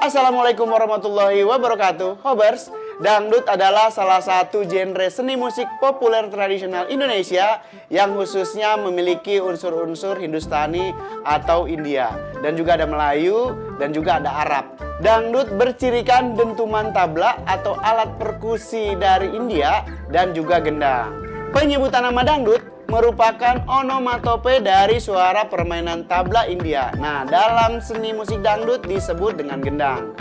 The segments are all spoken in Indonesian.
Assalamualaikum warahmatullahi wabarakatuh. Hobers, dangdut adalah salah satu genre seni musik populer tradisional Indonesia yang khususnya memiliki unsur-unsur Hindustani atau India, dan juga ada Melayu dan juga ada Arab. Dangdut bercirikan dentuman tabla atau alat perkusi dari India dan juga gendang. Penyebutan nama dangdut merupakan onomatope dari suara permainan tabla India. Nah, dalam seni musik dangdut disebut dengan gendang.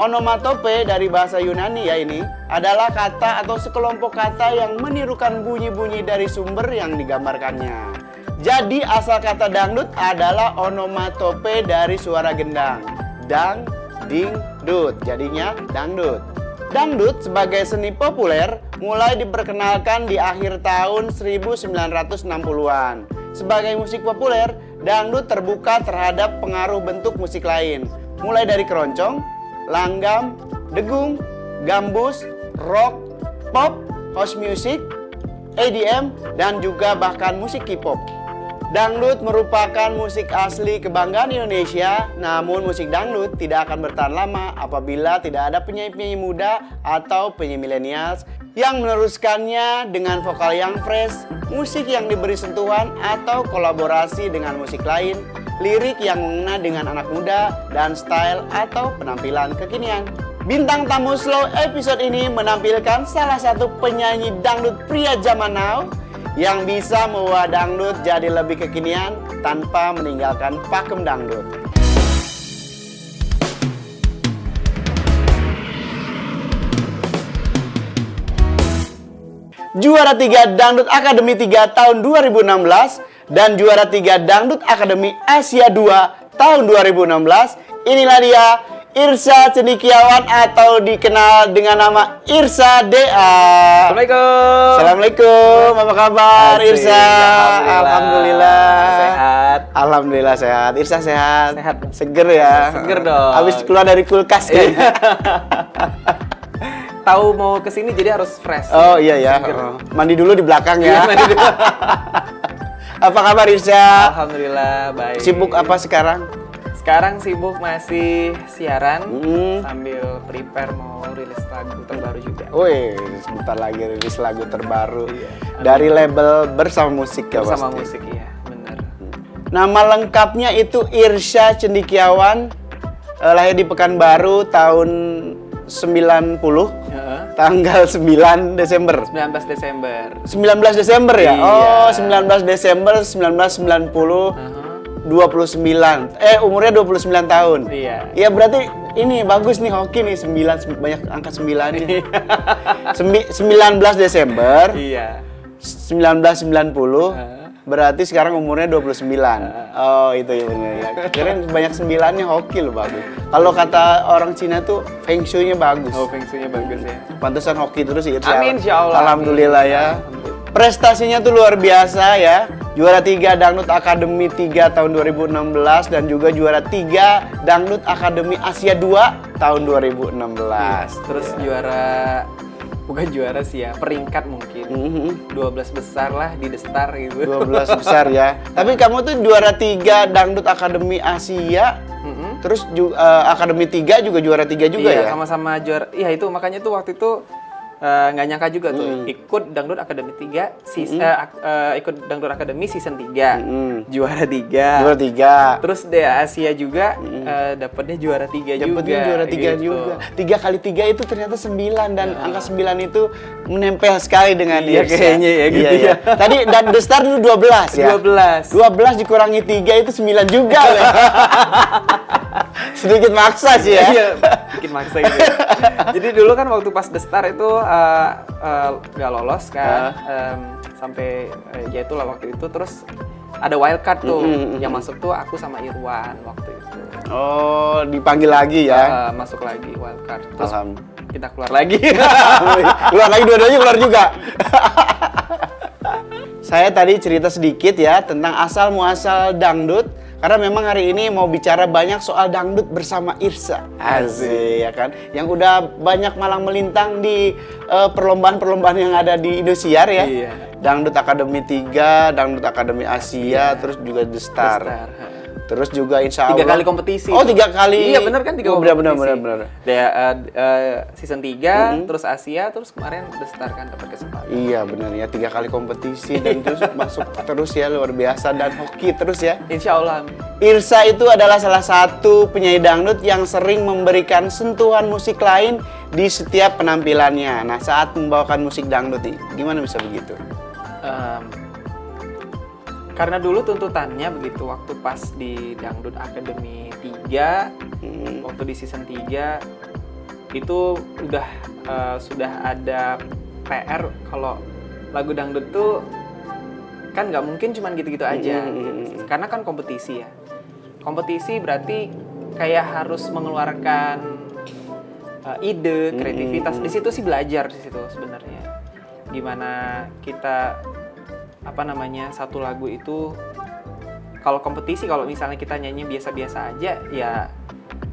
Onomatope dari bahasa Yunani ya ini adalah kata atau sekelompok kata yang menirukan bunyi-bunyi dari sumber yang digambarkannya. Jadi asal kata dangdut adalah onomatope dari suara gendang. Dang, ding, dut. Jadinya dangdut. Dangdut sebagai seni populer mulai diperkenalkan di akhir tahun 1960-an. Sebagai musik populer, dangdut terbuka terhadap pengaruh bentuk musik lain, mulai dari keroncong, langgam, degung, gambus, rock, pop, house music, EDM, dan juga bahkan musik K-pop. Dangdut merupakan musik asli kebanggaan Indonesia, namun musik dangdut tidak akan bertahan lama apabila tidak ada penyanyi-penyanyi muda atau penyanyi milenials yang meneruskannya dengan vokal yang fresh, musik yang diberi sentuhan atau kolaborasi dengan musik lain, lirik yang mengena dengan anak muda, dan style atau penampilan kekinian. Bintang tamu Slow episode ini menampilkan salah satu penyanyi dangdut pria zaman now yang bisa membawa dangdut jadi lebih kekinian tanpa meninggalkan pakem dangdut. Juara 3 Dangdut Akademi 3 tahun 2016 dan juara 3 Dangdut Akademi Asia 2 tahun 2016. Inilah dia Irsha Cendekiawan atau dikenal dengan nama Irsha DA. Assalamualaikum. Assalamualaikum. Apa kabar Irsha? Alhamdulillah. Sehat. Alhamdulillah sehat. Irsha sehat. Sehat. Seger ya. Seger dong. Habis keluar dari kulkas kayaknya. Tahu mau kesini jadi harus fresh. Oh iya ya. Mandi dulu di belakang ya. Apa kabar Irsha? Alhamdulillah baik. Sibuk apa sekarang? Sekarang sibuk masih siaran sambil prepare mau rilis lagu terbaru juga. Wih, sebentar lagi rilis lagu terbaru dari label Bersama Musik ya. Bersama pasti. Musik ya, bener. Nama lengkapnya itu Irsha Cendekiawan, lahir di Pekanbaru tahun 90, tanggal 9 Desember. 19 Desember. 19 Desember ya? Iya. Oh, 19 Desember 1990. 29. Umurnya 29 tahun. Iya. Iya, berarti ini bagus nih, hoki nih, 9 banyak angka 9-nya. 19 Desember. Iya. 1990. Berarti sekarang umurnya 29. Oh, itu ya benar ya. Kirain banyak 9-nya, hoki loh, bagus. Kalau kata orang Cina tuh feng shui-nya bagus. Oh, feng shui-nya bagus ya. Pantesan hoki terus ya. Amin, insyaallah. Alhamdulillah ya. Prestasinya tuh luar biasa ya. Juara 3 Dangdut Akademi 3 tahun 2016 dan juga juara 3 Dangdut Akademi Asia 2 tahun 2016. Terus juara, bukan juara sih ya, peringkat mungkin 12 besar lah di The Star gitu. 12 besar ya. Tapi kamu tuh juara 3 Dangdut Akademi Asia. Terus Akademi 3 juga juara 3 juga ya? Iya, sama-sama juara. Iya, itu makanya tuh waktu itu nggak nyangka juga tuh ikut Dangdut Akademi 3 ikut Dangdut Akademi season 3 juara 3. Juara 3. Terus deh Asia juga dapatnya juara 3 juga. Dapatnya juara 3 gitu. Juga. 3 kali 3 itu ternyata 9 dan angka 9 itu menempel sekali dengan dia kayaknya ya gitu ya. Tadi dan The Star dulu 12 ya. 12 dikurangi 3 itu 9 juga. Sedikit maksa sih ya. Iya, bikin maksa gitu. Jadi dulu kan waktu pas The Star itu gak lolos kan, sampai ya itulah waktu itu. Terus ada wildcard tuh, yang masuk tuh aku sama Irwan waktu itu. Oh, dipanggil lagi ya? Masuk lagi wildcard. Terus kita keluar lagi. Keluar lagi, dua-duanya keluar juga. Saya tadi cerita sedikit ya tentang asal muasal dangdut. Karena memang hari ini mau bicara banyak soal dangdut bersama Irsha. Asik ya kan. Yang udah banyak malang melintang di perlombaan-perlombaan yang ada di Indosiar ya. Iya. Dangdut Akademi 3, Dangdut Akademi Asia, terus juga The Star. Terus juga insya Allah 3 kali kompetisi. Oh, 3 kali. Iya bener kan 3 Oh, kompetisi. benar. Season 3, terus Asia, terus kemarin The Star kan dapat kesempatan. Iya benar ya, 3 kali kompetisi dan terus masuk terus ya, luar biasa, dan hoki terus ya. Insya Allah. Irsa itu adalah salah satu penyanyi dangdut yang sering memberikan sentuhan musik lain di setiap penampilannya. Nah, saat membawakan musik dangdut nih, gimana bisa begitu? Karena dulu tuntutannya begitu, waktu pas di Dangdut Academy 3, waktu di season 3 itu sudah ada PR kalau lagu dangdut tuh kan nggak mungkin cuman gitu-gitu aja. Karena kan kompetisi ya. Kompetisi berarti kayak harus mengeluarkan ide, kreativitas. Di situ sih belajar di situ sebenarnya. Gimana kita satu lagu itu kalau kompetisi, kalau misalnya kita nyanyi biasa-biasa aja ya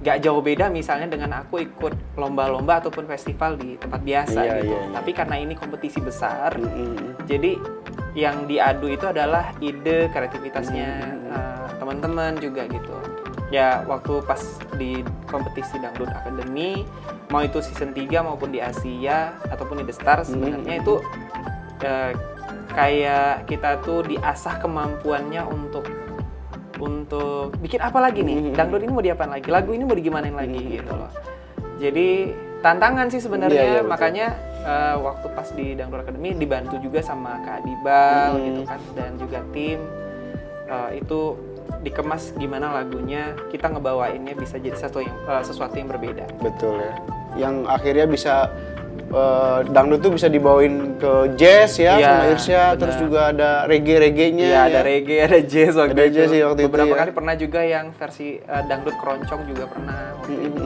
gak jauh beda misalnya dengan aku ikut lomba-lomba ataupun festival di tempat biasa gitu. Tapi karena ini kompetisi besar, jadi yang diadu itu adalah ide, kreativitasnya teman-teman juga gitu. Ya waktu pas di kompetisi Dangdut Academy, mau itu season 3 maupun di Asia ataupun di The Star, sebenarnya itu kayak kita tuh diasah kemampuannya untuk bikin apa lagi nih, dangdut ini mau diapain lagi, lagu ini mau digimanain lagi gitu loh. Jadi tantangan sih sebenarnya, makanya waktu pas di Dangdut Academy dibantu juga sama Kak Adibal gitu kan, dan juga tim itu dikemas gimana lagunya, kita ngebawainnya bisa jadi sesuatu yang berbeda. Betul ya, yang akhirnya bisa dangdut tuh bisa dibawain ke jazz ya, sama Irsya, terus juga ada reggae-nya. Iya, ada reggae, ada jazz waktu itu. Jazz waktu beberapa itu, kali pernah juga yang versi dangdut keroncong juga pernah waktu itu.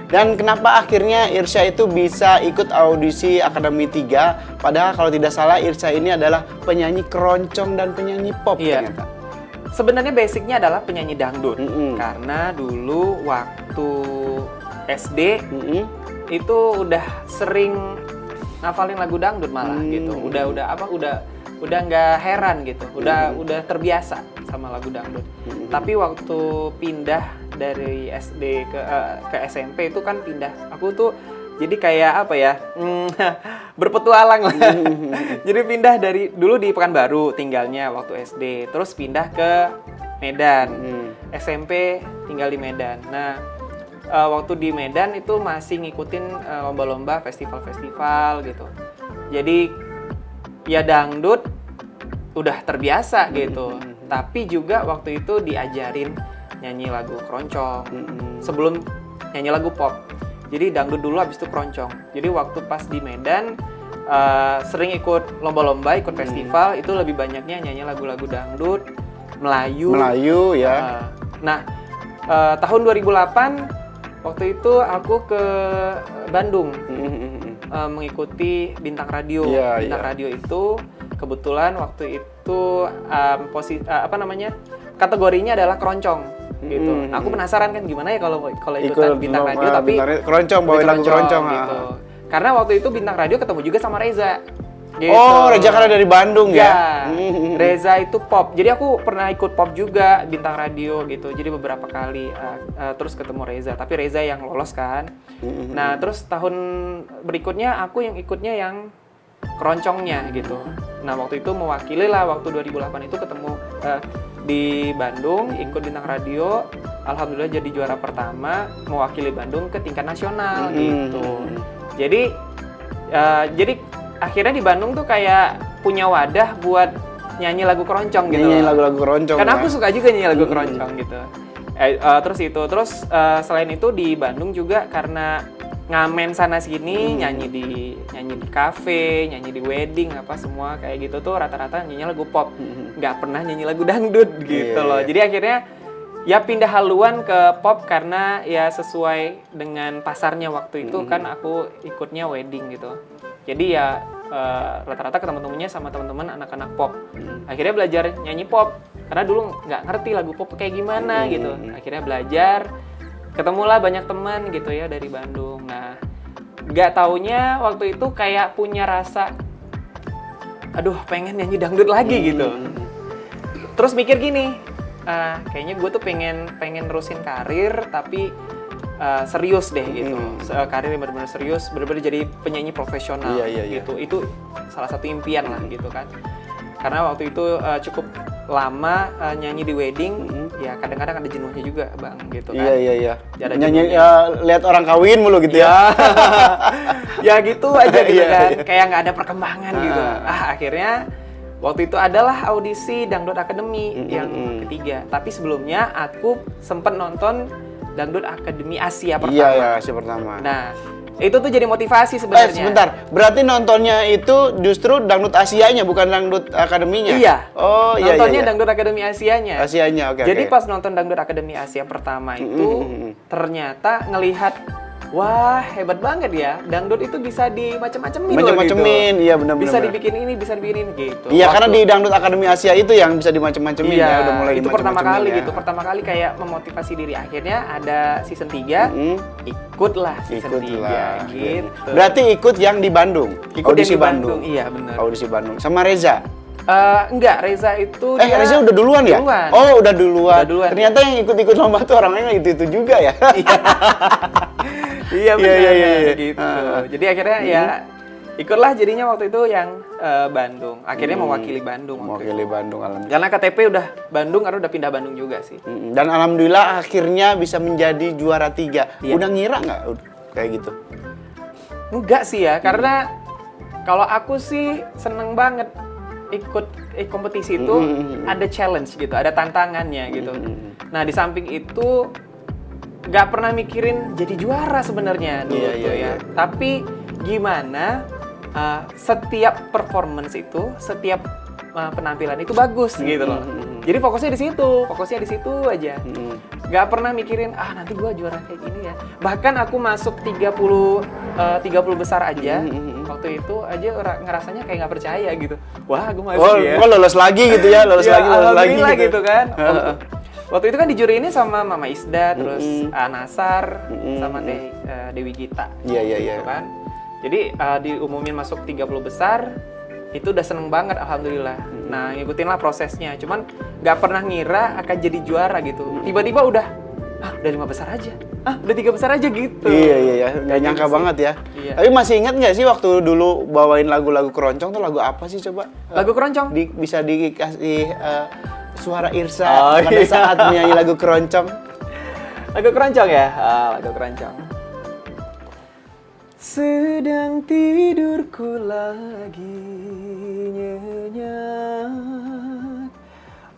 Dan kenapa akhirnya Irsya itu bisa ikut audisi Akademi 3, padahal kalau tidak salah Irsya ini adalah penyanyi keroncong dan penyanyi pop ternyata. Sebenarnya basicnya adalah penyanyi dangdut. Karena dulu waktu SD itu udah sering ngafalin lagu dangdut malah gitu. Udah nggak heran gitu. Udah terbiasa sama lagu dangdut. Tapi waktu pindah dari SD ke SMP itu kan pindah. Aku tuh jadi kayak berpetualang lah. Jadi pindah dari dulu di Pekanbaru tinggalnya waktu SD, terus pindah ke Medan. SMP tinggal di Medan. Nah, waktu di Medan itu masih ngikutin lomba-lomba, festival-festival gitu. Jadi ya dangdut udah terbiasa gitu. Tapi juga waktu itu diajarin nyanyi lagu keroncong sebelum nyanyi lagu pop. Jadi dangdut dulu, habis itu keroncong. Jadi waktu pas di Medan sering ikut lomba-lomba, ikut festival, itu lebih banyaknya nyanyi lagu-lagu dangdut Melayu ya. Tahun 2008 waktu itu aku ke Bandung mengikuti Bintang Radio. Bintang Radio itu kebetulan waktu itu kategorinya adalah keroncong gitu. Aku penasaran kan gimana ya kalau ikutan Bintang Radio tapi keroncong, bawain lagu keroncong gitu. Karena waktu itu Bintang Radio ketemu juga sama Reza. Gitu. Oh, Reza karena dari Bandung ya? Reza itu pop. Jadi aku pernah ikut pop juga Bintang Radio gitu. Jadi beberapa kali terus ketemu Reza. Tapi Reza yang lolos kan. Nah, terus tahun berikutnya aku yang ikutnya yang keroncongnya gitu. Nah, waktu itu mewakili lah, waktu 2008 itu ketemu di Bandung, ikut Bintang Radio. Alhamdulillah jadi juara pertama, mewakili Bandung ke tingkat nasional gitu. Jadi akhirnya di Bandung tuh kayak punya wadah buat nyanyi lagu keroncong gitu. Nyanyi lagu-lagu keroncong. Karena aku suka juga nyanyi lagu keroncong gitu. Terus selain itu di Bandung juga karena ngamen sana sini, nyanyi di kafe, nyanyi di wedding apa semua kayak gitu tuh rata-rata nyanyi lagu pop. Nggak pernah nyanyi lagu dangdut gitu loh. Jadi akhirnya ya pindah haluan ke pop karena ya sesuai dengan pasarnya waktu itu kan aku ikutnya wedding gitu. Jadi ya rata-rata ketemu-temunya sama teman-teman anak-anak pop. Akhirnya belajar nyanyi pop karena dulu nggak ngerti lagu pop kayak gimana gitu. Akhirnya belajar, ketemulah banyak teman gitu ya dari Bandung. Nah, nggak taunya waktu itu kayak punya rasa, aduh pengen nyanyi dangdut lagi gitu. Terus mikir gini, kayaknya gue tuh pengen nerusin karir tapi serius deh gitu. Karir yang benar-benar serius, benar-benar jadi penyanyi profesional gitu. Itu salah satu impian lah gitu kan. Karena waktu itu cukup lama nyanyi di wedding, ya kadang-kadang ada jenuhnya juga bang gitu kan. Iya. Ada Nyanyi jenuhnya. lihat orang kawin mulu gitu ya. Ya gitu aja gitu Iya, kan, iya. kayak nggak ada perkembangan gitu. Akhirnya waktu itu adalah audisi Dangdut Academy yang ketiga. Tapi sebelumnya aku sempat nonton Dangdut Academy Asia pertama. Iya, Asia pertama. Nah, itu tuh jadi motivasi sebenarnya. Sebentar. Berarti nontonnya itu justru Dangdut Asianya, bukan Dangdut Akademinya? Iya. Oh, iya. Nontonnya Dangdut Academy Asianya. Asianya, oke. Jadi pas nonton Dangdut Academy Asia pertama itu ternyata ngelihat wah hebat banget ya, dangdut itu bisa dimacem-macemin loh Macem-macemin, gitu. iya benar-benar. Bisa dibikin ini, bisa dibikin ini gitu. Iya, karena di Dangdut Akademi Asia itu yang bisa dimacem-macemin ya, udah mulai itu pertama kali ya. gitu. Pertama kali kayak memotivasi diri. Akhirnya ada season 3, ikutlah season 3 gitu. Berarti ikut yang di Bandung. Ikut Audisi yang di Bandung. Iya, benar. Audisi Bandung. Sama Reza. Enggak, Reza itu dia Reza udah duluan ya? Duluan. Oh, udah duluan. ya. Ternyata yang ikut-ikut lomba tuh orangnya itu juga ya. Iya benar iya. gitu. Jadi akhirnya ya ikutlah jadinya waktu itu yang Bandung. Akhirnya mewakili Bandung. Mewakili Bandung, alhamdulillah. Karena KTP udah Bandung, karena udah pindah Bandung juga sih. Dan alhamdulillah akhirnya bisa menjadi juara 3. Iya. Udah ngira nggak kayak gitu? Enggak sih ya, karena kalau aku sih seneng banget ikut kompetisi itu ada challenge gitu, ada tantangannya gitu. Nah di samping itu nggak pernah mikirin jadi juara sebenarnya dulu tuh ya. Tapi gimana setiap performance itu, setiap penampilan itu bagus gitu loh. Jadi fokusnya di situ aja. Nggak pernah mikirin nanti gua juara kayak gini ya. Bahkan aku masuk 30 besar aja. Waktu itu aja ngerasanya kayak nggak percaya gitu. Wah, gua masuk ya. Oh, lolos lagi gitu ya, lolos lagi gitu kan. Waktu itu kan dijuriinnya sama Mama Isda, terus Nasar, sama Dewi Gita. Iya. Gitu kan. Jadi diumumin masuk 30 besar, itu udah seneng banget alhamdulillah. Nah, ngikutin lah prosesnya. Cuman nggak pernah ngira akan jadi juara gitu. Tiba-tiba udah 5 besar aja. Udah 3 besar aja gitu. Iya. Nggak nyangka banget ya. Iya. Tapi masih ingat nggak sih waktu dulu bawain lagu-lagu keroncong tuh lagu apa sih coba? Lagu keroncong? Bisa dikasih suara Irsa pada saat menyanyi lagu keroncong. Lagu keroncong ya? Lagu keroncong. Sedang tidurku lagi nyenyak,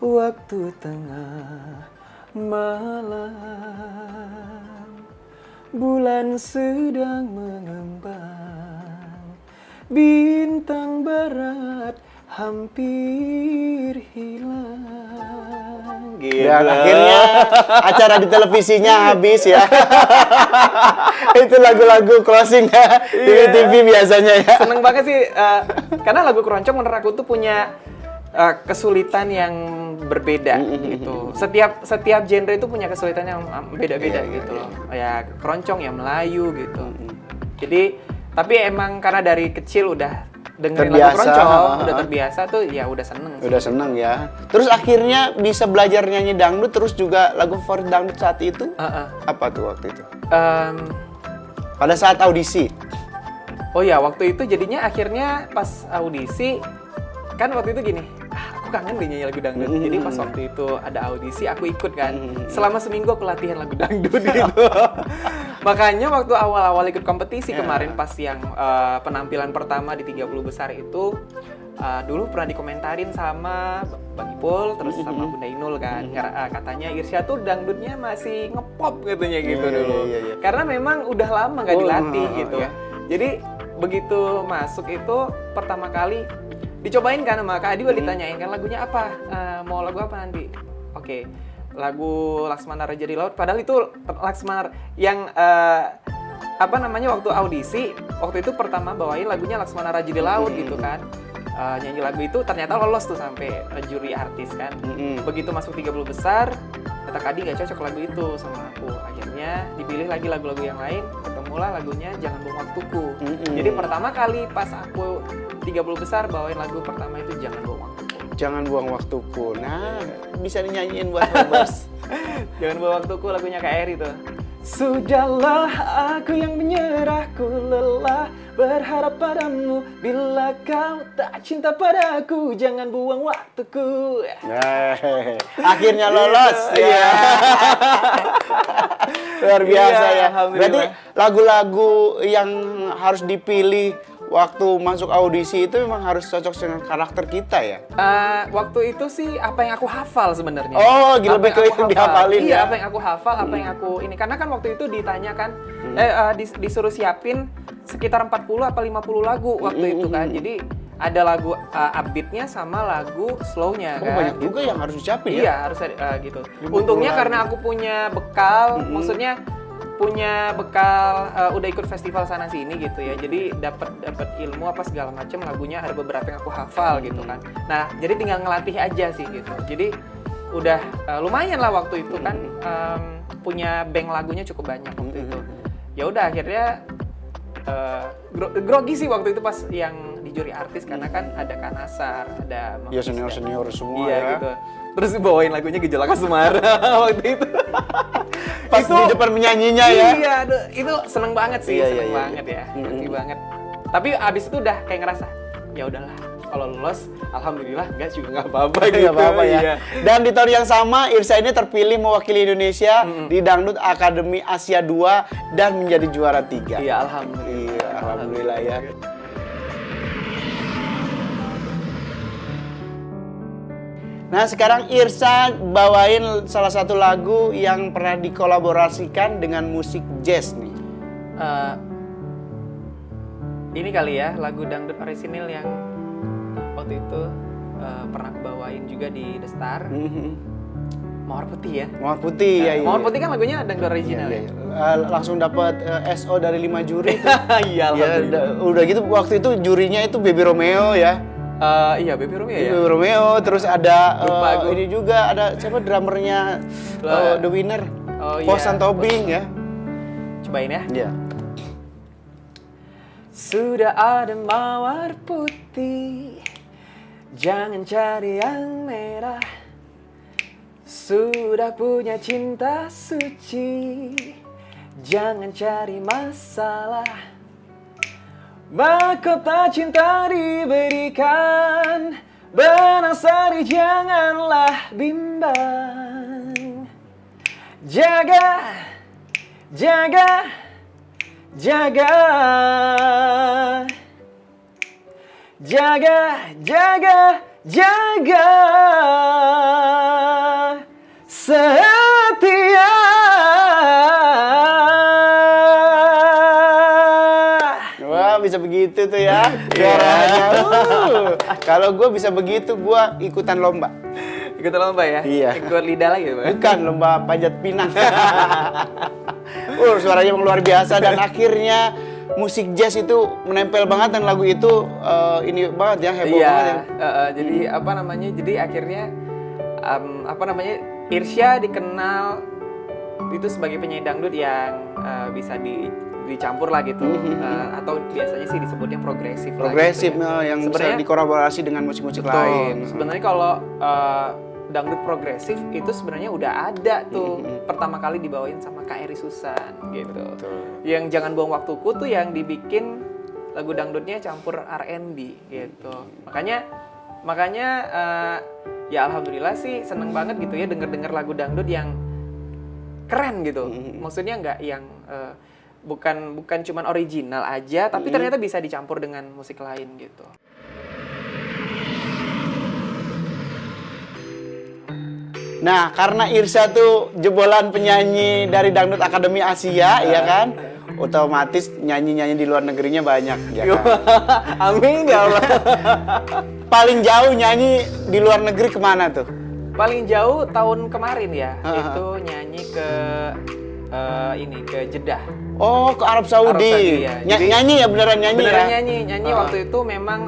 waktu tengah malam, bulan sedang mengembang, bintang barat hampir hilang. Dan akhirnya acara di televisinya habis ya. Itu lagu-lagu closing ya di TV biasanya ya. Seneng banget sih, karena lagu keroncong menurut aku tuh punya kesulitan yang berbeda gitu. Setiap genre itu punya kesulitan yang beda-beda gitu loh. Ya keroncong ya Melayu gitu. Jadi tapi emang karena dari kecil udah dengerin lagu keroncong, udah terbiasa tuh ya udah seneng sih. Udah seneng ya. Terus akhirnya bisa belajar nyanyi dangdut, terus juga lagu favorit dangdut saat itu apa tuh waktu itu? Pada saat audisi. Oh ya, waktu itu jadinya akhirnya pas audisi kan waktu itu gini, aku kangen deh nyanyi lagu dangdut. Jadi pas waktu itu ada audisi aku ikut kan. Selama seminggu aku latihan lagu dangdut gitu. Makanya waktu awal-awal ikut kompetisi kemarin pas yang penampilan pertama di 30 besar itu dulu pernah dikomentarin sama Bang Ipul terus sama Bunda Inul kan. Katanya Irsya tuh dangdutnya masih ngepop katanya gitu dulu. Karena memang udah lama nggak dilatih gitu. Jadi begitu masuk itu pertama kali dicobain kan sama Kak Adi, ditanyain kan lagunya apa, mau lagu apa nanti? Oke, lagu Laksmana Raja di Laut. Padahal itu Laksmana yang waktu audisi waktu itu pertama bawain lagunya Laksmana Raja di Laut gitu kan. Nyanyi lagu itu ternyata lolos tuh sampai juri artis kan. Begitu masuk 30 besar, kata Kak Adi gak cocok lagu itu sama aku. Akhirnya dipilih lagi lagu-lagu yang lain, ketemulah lagunya Jangan Buang Waktuku. Jadi pertama kali pas aku 30 besar bawain lagu pertama itu Jangan Buang Waktuku. Jangan buang waktuku. Nah, bisa dinyanyiin buat Hobers. Jangan buang waktuku, lagunya Kak Eri tuh. Sudahlah aku yang menyerah, ku lelah berharap padamu. Bila kau tak cinta padaku, jangan buang waktuku. Akhirnya lolos. Iya. Ya. Luar biasa Iya, ya. alhamdulillah. Berarti lagu-lagu yang harus dipilih waktu masuk audisi itu memang harus cocok dengan karakter kita ya? Waktu itu sih apa yang aku hafal sebenarnya. Oh, Apa lebih yang ke aku yang dihafalin Iya, ya? apa yang aku hafal, apa yang aku ini. Karena kan waktu itu ditanya kan, disuruh siapin sekitar 40 apa 50 lagu waktu itu kan. Jadi ada lagu upbeat-nya sama lagu slow-nya Oh, kan. banyak juga yang harus disiapin ya? Iya, harus ada gitu. Untungnya karena aku punya bekal, maksudnya punya bekal udah ikut festival sana sini gitu ya. Jadi dapat ilmu apa segala macam, lagunya ada beberapa yang aku hafal gitu kan. Nah, jadi tinggal ngelatih aja sih gitu. Jadi udah lumayan lah waktu itu kan punya bank lagunya cukup banyak waktu itu. Ya udah akhirnya grogi sih waktu itu pas yang di juri artis karena kan ada Kanasar, ada Ya senior-senior semua iya, ya. gitu. Terus bawain lagunya Gejolak Asmara waktu itu. Pas di depan penyanyinya ya? Iya, aduh, itu seneng banget sih, Iya, seneng iya, iya. banget ya, happy banget. Tapi abis itu udah kayak ngerasa, ya udahlah, kalau lolos, alhamdulillah, enggak juga nggak apa-apa gitu. Nggak apa-apa ya. Iya. Dan di tahun yang sama, Irsa ini terpilih mewakili Indonesia di Dangdut Akademi Asia 2 dan menjadi juara 3. Iya, alhamdulillah. Iya, alhamdulillah ya. Nah, sekarang Irsa bawain salah satu lagu yang pernah dikolaborasikan dengan musik jazz nih. Ini kali ya, lagu dangdut orisinil yang waktu itu pernah aku bawain juga di The Star. Mawar Putih ya. Mawar Putih ya. Iya, Mawar iya. Putih kan lagunya dangdut original ya. Langsung dapat SO dari 5 juri. Iya, Ya, udah gitu waktu itu jurinya itu Baby Romeo ya. Iya, Baby Romeo ya. Baby Romeo, terus ada Lupa aku. ini juga ada siapa drummernya The Winner. Oh, Pos iya. Tobing ya. Cobain ya. Iya. Sudah ada mawar putih, jangan cari yang merah. Sudah punya cinta suci, jangan cari masalah. Mahkota cinta diberikan, benang sari janganlah bimbang. Jaga, jaga, jaga, jaga, jaga, jaga, setia. Wah, bisa begitu tuh ya. Suaranya. Kalau gue bisa begitu, gue ikutan lomba. Ikut lomba ya? Iya. Ikut lidah lagi Pak? Bukan lomba panjat pinang. Suaranya emang luar biasa dan akhirnya musik jazz itu menempel banget dan lagu itu ini banget ya, heboh Iya, banget ya. jadi apa namanya? Jadi akhirnya apa namanya? Irsya dikenal itu sebagai penyanyi dangdut yang bisa dicampur lah gitu, atau biasanya sih disebutnya progresif. Progresif lah, gitu ya. yang bisa Sebenarnya- dikolaborasi dengan musik-musik lain. Sebenarnya kalau dangdut progresif itu sebenarnya udah ada tuh pertama kali dibawain sama Kak Eri Susan gitu. Betul. Yang Jangan Buang Waktuku tuh yang dibikin lagu dangdutnya campur R&B gitu. Makanya ya alhamdulillah sih seneng banget gitu ya denger lagu dangdut yang keren gitu. Maksudnya nggak yang bukan cuman original aja, tapi ternyata bisa dicampur dengan musik lain gitu. Nah, karena Irsa tuh jebolan penyanyi dari Dangdut Akademi Asia, ya kan? Otomatis nyanyi-nyanyi di luar negerinya banyak, ya kan? Amin ya Allah. Paling jauh nyanyi di luar negeri kemana tuh? Paling jauh tahun kemarin ya, itu nyanyi ke ke Jeddah. Oh, ke Arab Saudi. Arab Saudi, ya. Jadi- Nyanyi ya, beneran nyanyi Beneran ya? nyanyi waktu itu memang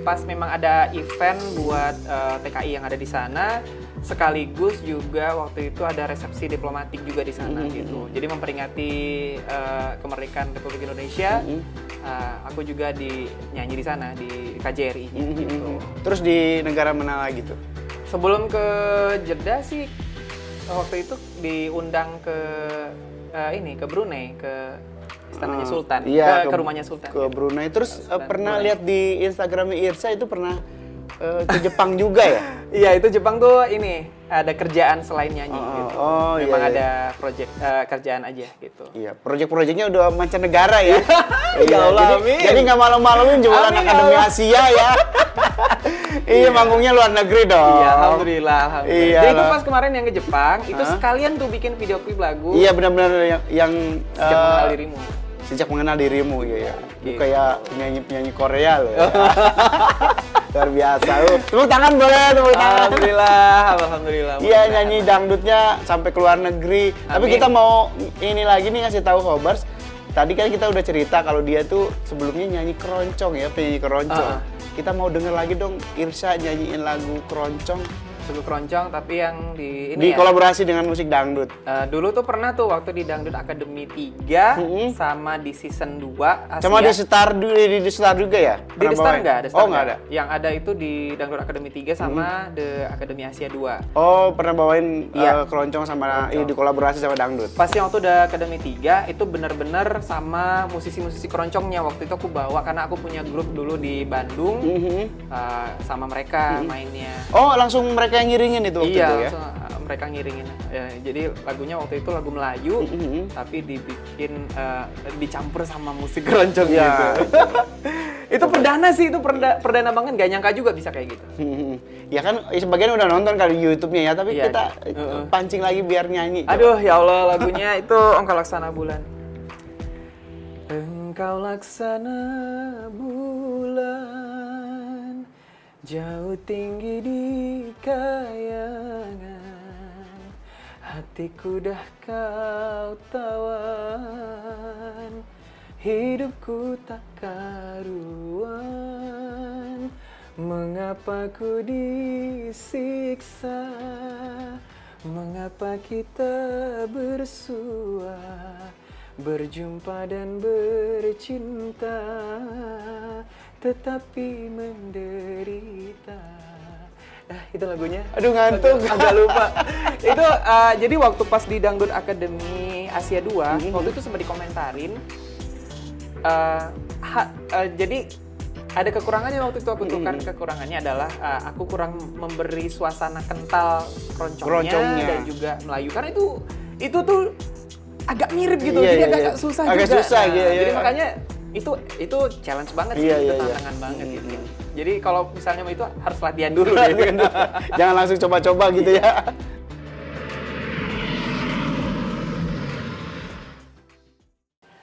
pas memang ada event buat TKI yang ada di sana, sekaligus juga waktu itu ada resepsi diplomatik juga di sana gitu. Jadi memperingati kemerdekaan Republik Indonesia. aku juga nyanyi di sana di KJRI-nya gitu. Terus di negara mana lagi tuh? Sebelum ke Jeddah sih waktu itu diundang ke ke Brunei, ke istananya Sultan, iya, ke rumahnya Sultan. Ke Brunei. Terus Sultan pernah Brunei. lihat di Instagramnya Irsa itu pernah ke Jepang juga ya? Iya, itu Jepang tuh ada kerjaan selain nyanyi gitu. iya, Memang iya. ada project kerjaan aja gitu. Iya, proyek-proyeknya udah mancanegara ya. Ya Allah, jadi, amin. jadi nggak malu-maluin jualan Amin, ya Akademi Allah. Asia ya. Iya, manggungnya luar negeri dong. Iya, alhamdulillah. Iya Jadi itu lah. pas kemarin yang ke Jepang, itu Hah? sekalian tuh bikin video klip lagu. Iya, benar-benar yang Sejak mengenal dirimu. Sejak mengenal dirimu, iya ya. Lu Gitu. kayak penyanyi Korea loh. Ya. Luar biasa lu. Tepuk tangan boleh, tepuk tangan. Alhamdulillah. Iya, nyanyi dangdutnya sampai ke luar negeri. Tapi Amin. kita mau ini lagi nih ngasih tahu Hobars. Tadi kan kita udah cerita kalau dia tuh sebelumnya nyanyi keroncong ya, penyanyi keroncong. Kita mau denger lagi dong Irsa nyanyiin lagu keroncong Lagu keroncong tapi yang di di kolaborasi dengan musik dangdut. Dulu tuh pernah tuh waktu di Dangdut Academy 3 Mm-mm. sama di season 2 Asia. Sama di Star juga ya? Di The Pernah Star bawain? nggak? Oh, nggak ada. Yang ada itu di Dangdut Academy 3 sama The Academy Asia 2. Oh, pernah bawain Iya. keroncong sama Keroncong. di kolaborasi sama dangdut. Pas yang waktu The Academy 3 itu bener-bener sama musisi-musisi keroncongnya. Waktu itu aku bawa karena aku punya grup dulu di Bandung. Sama mereka mainnya. Oh, langsung mereka yang ngiringin itu waktu Iya, itu ya? langsung mereka ngiringin. Ya, jadi lagunya waktu itu lagu Melayu, tapi dibikin dicampur sama musik keroncong Iya. gitu. Itu perdana sih, itu perdana banget. Gak nyangka juga bisa kayak gitu. Ya kan sebagian udah nonton kali di YouTube-nya ya, tapi Iya. kita pancing lagi biar nyanyi. Coba. Aduh, ya Allah, lagunya itu Engkau Laksana Bulan. Engkau laksana bulan, jauh tinggi di kayangan, hatiku dah kau tawan, hidupku tak karuan, mengapa ku disiksa, mengapa kita bersua, berjumpa dan bercinta, tetapi menderita. Itu lagunya. Aduh, ngantuk. Agak lupa. Itu jadi waktu pas di Dangdut Academy Asia 2, waktu itu sempat dikomentarin. Jadi ada kekurangannya waktu itu aku tuh kan kekurangannya adalah aku kurang memberi suasana kental keroncongnya dan juga Melayu karena itu tuh agak mirip gitu, Iya, jadi iya, agak iya. susah Agak juga. susah, iya, iya. Jadi makanya itu challenge banget sih, Iya, itu iya, iya. tantangan banget gitu. Jadi kalau misalnya itu harus latihan dulu gitu kan. Jangan langsung coba-coba gitu ya.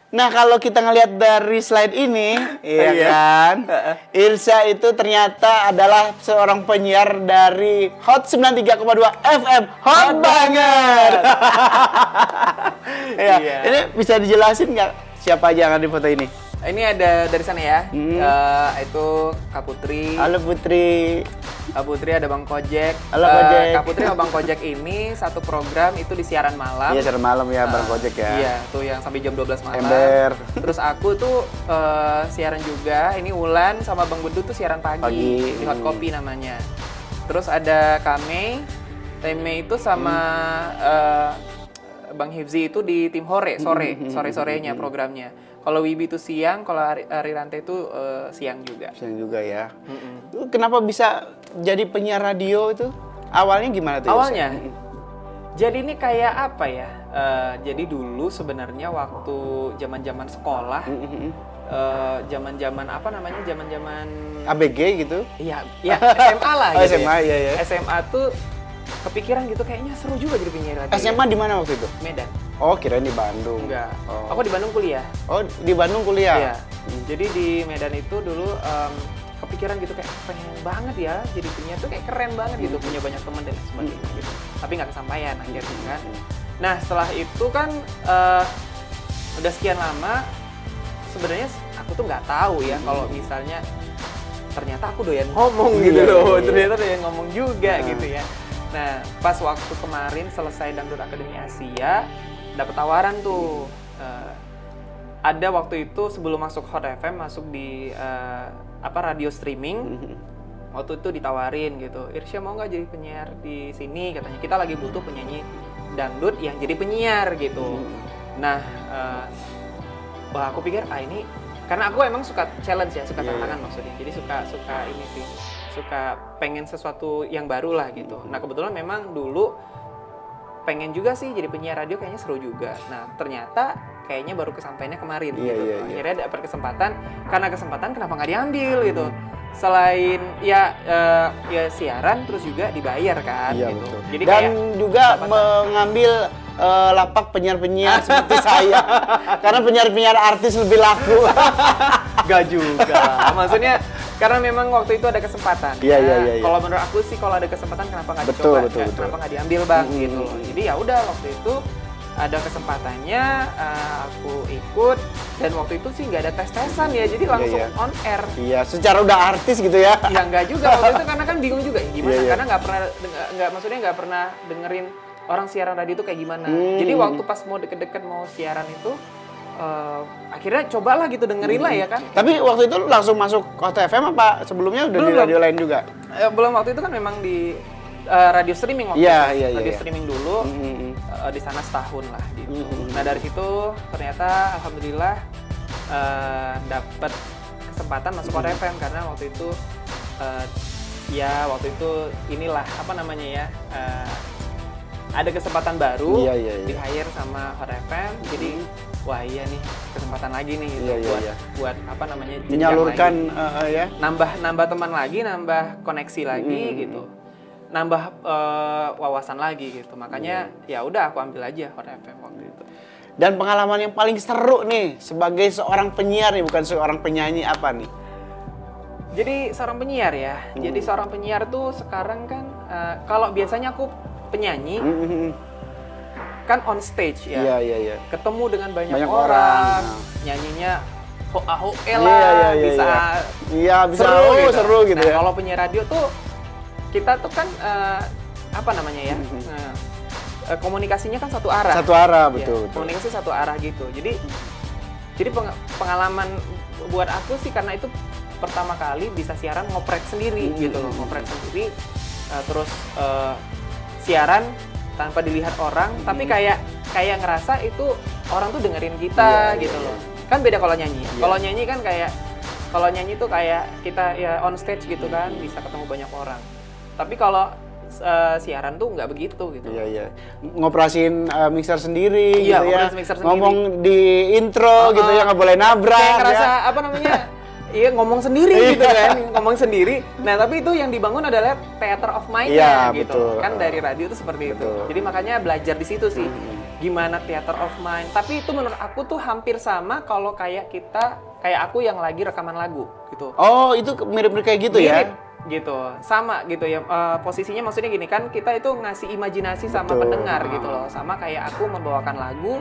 Nah, kalau kita ngelihat dari slide ini, iya kan, Irsa itu ternyata adalah seorang penyiar dari Hot 93,2 FM. Hot banget! Ya, Iya. ini bisa dijelasin nggak siapa aja yang ada di foto ini? Ini ada dari sana ya. Itu Kak Putri. Halo Putri. Kak Putri ada Bang Kojek. Halo, Kojek. Kak Putri sama Bang Kojek ini satu program itu di siaran malam. Iya, siaran malam ya, Bang Kojek ya. Iya, tuh yang sampai jam 12 malam. Ember. Terus aku tuh siaran juga. Ini Wulan sama Bang Bedu tuh siaran pagi. Di Hot Kopi namanya. Terus ada Kame. Teme itu sama Bang Hifzi itu di tim sore-sorenya programnya. Kalau Wibi itu siang, kalau Ari Rante itu siang juga. Siang juga ya. Lu kenapa bisa jadi penyiar radio itu? Awalnya gimana tuh? Awalnya, jadi ini kayak apa ya? Jadi dulu sebenarnya waktu zaman-zaman sekolah, zaman-zaman apa namanya? Zaman-zaman ABG gitu? Iya, SMA lah. Oh, gitu SMA, ya. iya. SMA tuh kepikiran gitu kayaknya seru juga jadi penyiar radio. SMA di mana waktu itu? Medan. Oh, kirain di Bandung. Enggak. Oh. Aku di Bandung kuliah. Oh, di Bandung kuliah? Iya. Jadi di Medan itu dulu kepikiran gitu kayak pengen banget ya jadi penyiar tuh kayak keren banget gitu, punya banyak teman dan sebagainya gitu. Tapi nggak kesampaian akhirnya kan. Nah setelah itu kan udah sekian lama sebenarnya aku tuh nggak tahu ya kalau misalnya ternyata aku doyan ngomong gitu Iya, loh. iya. Ternyata doyan ngomong juga gitu ya. Nah pas waktu kemarin selesai Dangdut Academy Asia dapat tawaran tuh. ada waktu itu sebelum masuk Hot FM, masuk di radio streaming. Waktu itu ditawarin gitu, Irsya mau nggak jadi penyiar di sini, katanya kita lagi butuh penyanyi dangdut yang jadi penyiar gitu. Nah, wah aku pikir ini karena aku emang suka challenge ya, suka tantangan maksudnya. Jadi suka ini sih, suka pengen sesuatu yang baru lah gitu. Nah kebetulan memang dulu pengen juga sih jadi penyiar radio, kayaknya seru juga. Nah ternyata kayaknya baru kesampaiannya kemarin gitu. Akhirnya dapat kesempatan, karena kesempatan kenapa nggak diambil gitu. Selain ya siaran, terus juga dibayar kan gitu. Betul. Jadi dan kayak juga mengambil lapak penyiar-penyiar seperti saya. Karena penyiar-penyiar artis lebih laku. Gak juga. Maksudnya karena memang waktu itu ada kesempatan. Iya. Kalau menurut aku sih kalau ada kesempatan kenapa nggak Betul, dicoba? betul. Kenapa nggak diambil bang gitu loh. Jadi ya udah waktu itu ada kesempatannya, aku ikut, dan waktu itu sih nggak ada tes-tesan ya, jadi langsung on air. Iya, secara udah artis gitu ya? Ya nggak juga waktu itu, karena kan bingung juga gimana, karena nggak pernah dengerin orang siaran radio itu kayak gimana. Jadi waktu pas mau deket-deket mau siaran itu, akhirnya cobalah gitu, dengerin lah ya kan. Tapi waktu itu langsung masuk Hot FM apa sebelumnya udah di radio lain juga? Belum, waktu itu kan memang di radio streaming waktu itu. Radio streaming dulu, di sana setahun lah gitu. Nah dari situ ternyata alhamdulillah dapat kesempatan masuk Hot FM, karena waktu itu inilah apa namanya ya, ada kesempatan baru di hire sama Hot FM. Jadi wah iya nih kesempatan lagi nih gitu, buat apa namanya, menyalurkan nambah teman lagi, nambah koneksi lagi gitu, nambah wawasan lagi gitu. Makanya ya udah aku ambil aja Hot FM waktu itu. Dan pengalaman yang paling seru nih sebagai seorang penyiar nih, bukan seorang penyanyi, apa nih? Jadi seorang penyiar ya. Jadi seorang penyiar tuh sekarang kan kalau biasanya aku penyanyi kan on stage ya. Iya. Ketemu dengan banyak orang. Nyanyinya hoa-hoe lah, bisa seru gitu ya. Kalau penyiar radio tuh kita tuh kan apa namanya ya? Komunikasinya kan satu arah. Satu arah, betul. Komunikasi satu arah gitu. Jadi pengalaman buat aku sih, karena itu pertama kali bisa siaran ngoprek sendiri gitu loh, ngoprek sendiri, terus siaran tanpa dilihat orang, tapi kayak ngerasa itu orang tuh dengerin kita gitu loh. Kan beda kalau nyanyi. Kalau nyanyi kan kalau nyanyi tuh kayak kita ya on stage gitu kan, bisa ketemu banyak orang. Tapi kalau siaran tuh nggak begitu gitu. Iya. Ngoperasiin mixer sendiri gitu ya. Mixer ngomong di intro gitu ya, nggak boleh nabrak. Kayak ngerasa apa namanya? Iya, ngomong sendiri gitu kan, ngomong sendiri. Nah tapi itu yang dibangun adalah theater of mind-nya gitu. Betul. Kan dari radio itu seperti itu. Jadi makanya belajar di situ sih, gimana theater of mind. Tapi itu menurut aku tuh hampir sama kalau kayak aku yang lagi rekaman lagu gitu. Oh, itu mirip-mirip kayak gitu ya? Gitu, sama gitu ya, posisinya maksudnya gini kan, kita itu ngasih imajinasi sama pendengar gitu loh, sama kayak aku membawakan lagu,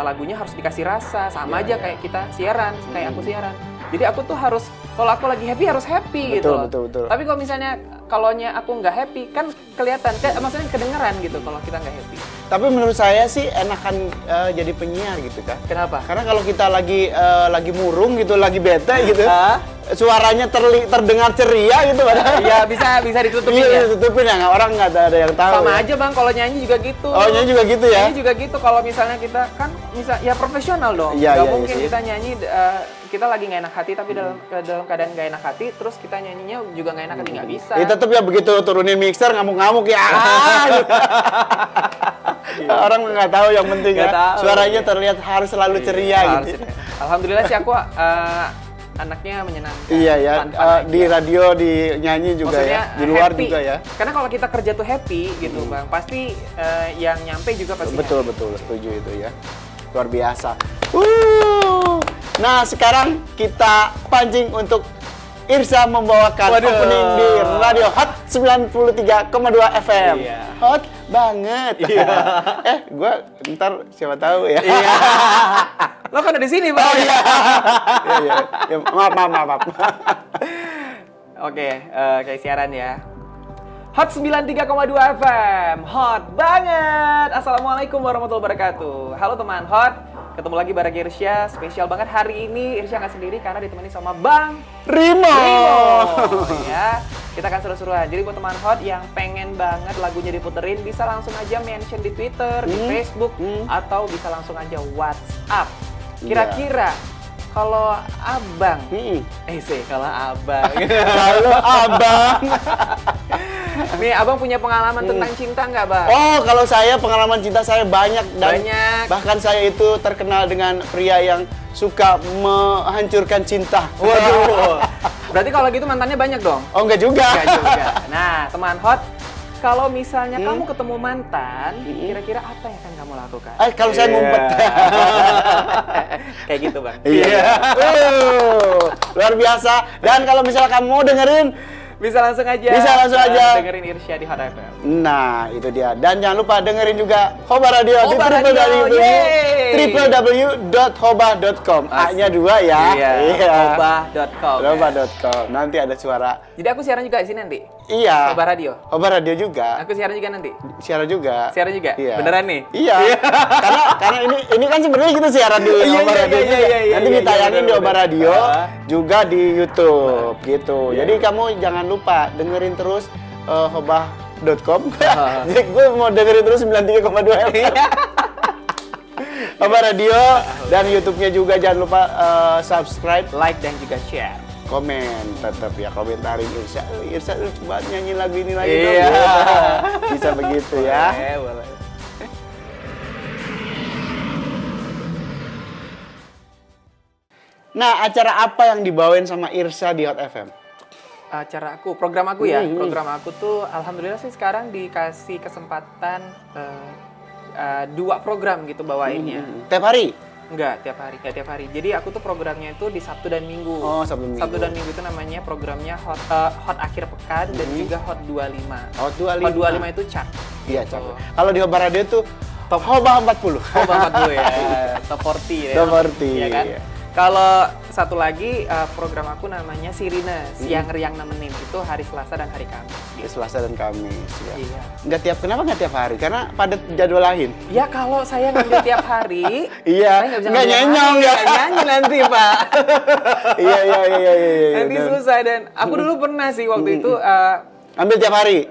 lagunya harus dikasih rasa, sama aja kayak kita siaran, kayak aku siaran. Jadi aku tuh harus, kalau aku lagi happy harus happy gitu loh. Betul. Tapi kalau misalnya aku nggak happy kan kelihatan, maksudnya kedengeran gitu kalau kita nggak happy. Tapi menurut saya sih enakan jadi penyiar gitu kan. Kenapa? Karena kalau kita lagi murung gitu, lagi bete gitu, suaranya terdengar ceria gitu. Ya bisa ditutupin ya. Iya, ditutupin ya, orang nggak ada yang tahu. Sama aja bang, kalau nyanyi juga gitu. Oh, nyanyi juga gitu ya? Nyanyi juga gitu, kalau misalnya kita kan ya profesional dong. Iya, Gak mungkin iya. kita nyanyi, kita lagi nggak enak hati, tapi dalam keadaan nggak enak hati, terus kita nyanyinya juga nggak enak hati, nggak bisa. Ya tetap ya, begitu turunin mixer ngamuk-ngamuk ya. Orang nggak tahu, yang penting suaranya terlihat harus selalu ceria gitu. Alhamdulillah sih aku anaknya menyenangkan. Iya ya, di radio, di nyanyi juga. Maksudnya, ya, di luar happy. Juga ya. Karena kalau kita kerja tuh happy gitu bang, pasti yang nyampe juga pasti betul, setuju itu ya. Luar biasa. Nah sekarang kita pancing untuk Irsya membawakan opening di Radio Hot 93,2 FM. Iya. Hot banget. Iya. Gua ntar siapa tahu ya. Iya. Lo kan ada di sini, Bang. Oh iya. Ya, maaf. Oke, kayak siaran ya. Hot 93,2 FM. Hot banget. Assalamualaikum warahmatullahi wabarakatuh. Halo teman Hot. Ketemu lagi bareng Irsya, spesial banget hari ini. Irsya nggak sendiri karena ditemani sama Bang Rimo. Ya, kita akan seru-seruan. Jadi buat teman hot yang pengen banget lagunya diputerin, bisa langsung aja mention di Twitter, di Facebook, atau bisa langsung aja WhatsApp. Kira-kira kalau abang, kalau abang, Kalau abang. nih abang punya pengalaman tentang cinta nggak, Bang? Oh, kalau saya pengalaman cinta saya banyak dan Banyak. bahkan saya itu terkenal dengan pria yang suka menghancurkan cinta. Waduh. Berarti kalau gitu mantannya banyak dong? Oh, enggak juga. Enggak juga. Nah, teman hot, kalau misalnya kamu ketemu mantan, kira-kira apa yang akan kamu lakukan? Kalau saya ngumpet. Kayak gitu, Bang. Iya. Luar biasa. Dan kalau misalnya kamu mau dengerin, Bisa langsung aja. Bisa langsung aja. Dengerin Irsya di Hot FM. nah itu dia. Dan jangan lupa dengerin juga Hoba Radio di Hoba Radio, www.hobah.com. A-nya 2 ya. Iya. Hobah.com. Hobah.com. Nanti ada suara. Jadi aku siaran juga di sini nanti. Iya. Hoba Radio. Hoba Radio juga. Aku siaran juga nanti. Siaran juga. Siaran juga? Iya. Beneran nih? Iya. karena ini kan sebenarnya kita siaran di Iya, Hoba iya, Radio iya, juga. iya, iya, Nanti iya, ditayangin di Hoba bener. Radio juga di YouTube gitu. Iya. Jadi kamu jangan lupa dengerin terus hobah.com. Jadi gue mau dengerin terus 93,2 FM. Hoba Radio dan YouTube-nya juga jangan lupa subscribe, Like dan juga share. komen tetap ya, komentarin Irsya. Irsya lu coba nyanyi lagu ini lagi Iya. dong. Bisa begitu ya. Boleh. Nah, acara apa yang dibawain sama Irsya di Hot FM? Program aku ya. Program aku tuh alhamdulillah sih sekarang dikasih kesempatan 2 program gitu bawainnya. Tiap hari? Enggak, tiap hari. Jadi aku tuh programnya itu di Sabtu dan Minggu. Oh, Sabtu Minggu. Sabtu dan Minggu itu namanya programnya Hot Akhir Pekan dan juga Hot 25. Hot 25. Hot 25 itu chart. Iya, gitu. capek. Kalau di Hoba Radio tuh top Hoba 40. Oh, banget dulu ya. Top 40 ya. Top 40. Iya kan? Kalau satu lagi program aku namanya Sirine, Siang Riang Nemenin. Itu hari Selasa dan hari Kamis. Selasa dan Kamis ya. Iya. Kenapa nggak tiap hari? Karena padat jadwal lain. Ya kalau saya ngambil tiap hari, Iya. saya nggak bisa Nggak ngambil nyenyong hari, ya. nggak nyanyi nanti Pak. Iya. Nanti benar. susah dan aku dulu pernah sih waktu itu Ambil tiap hari.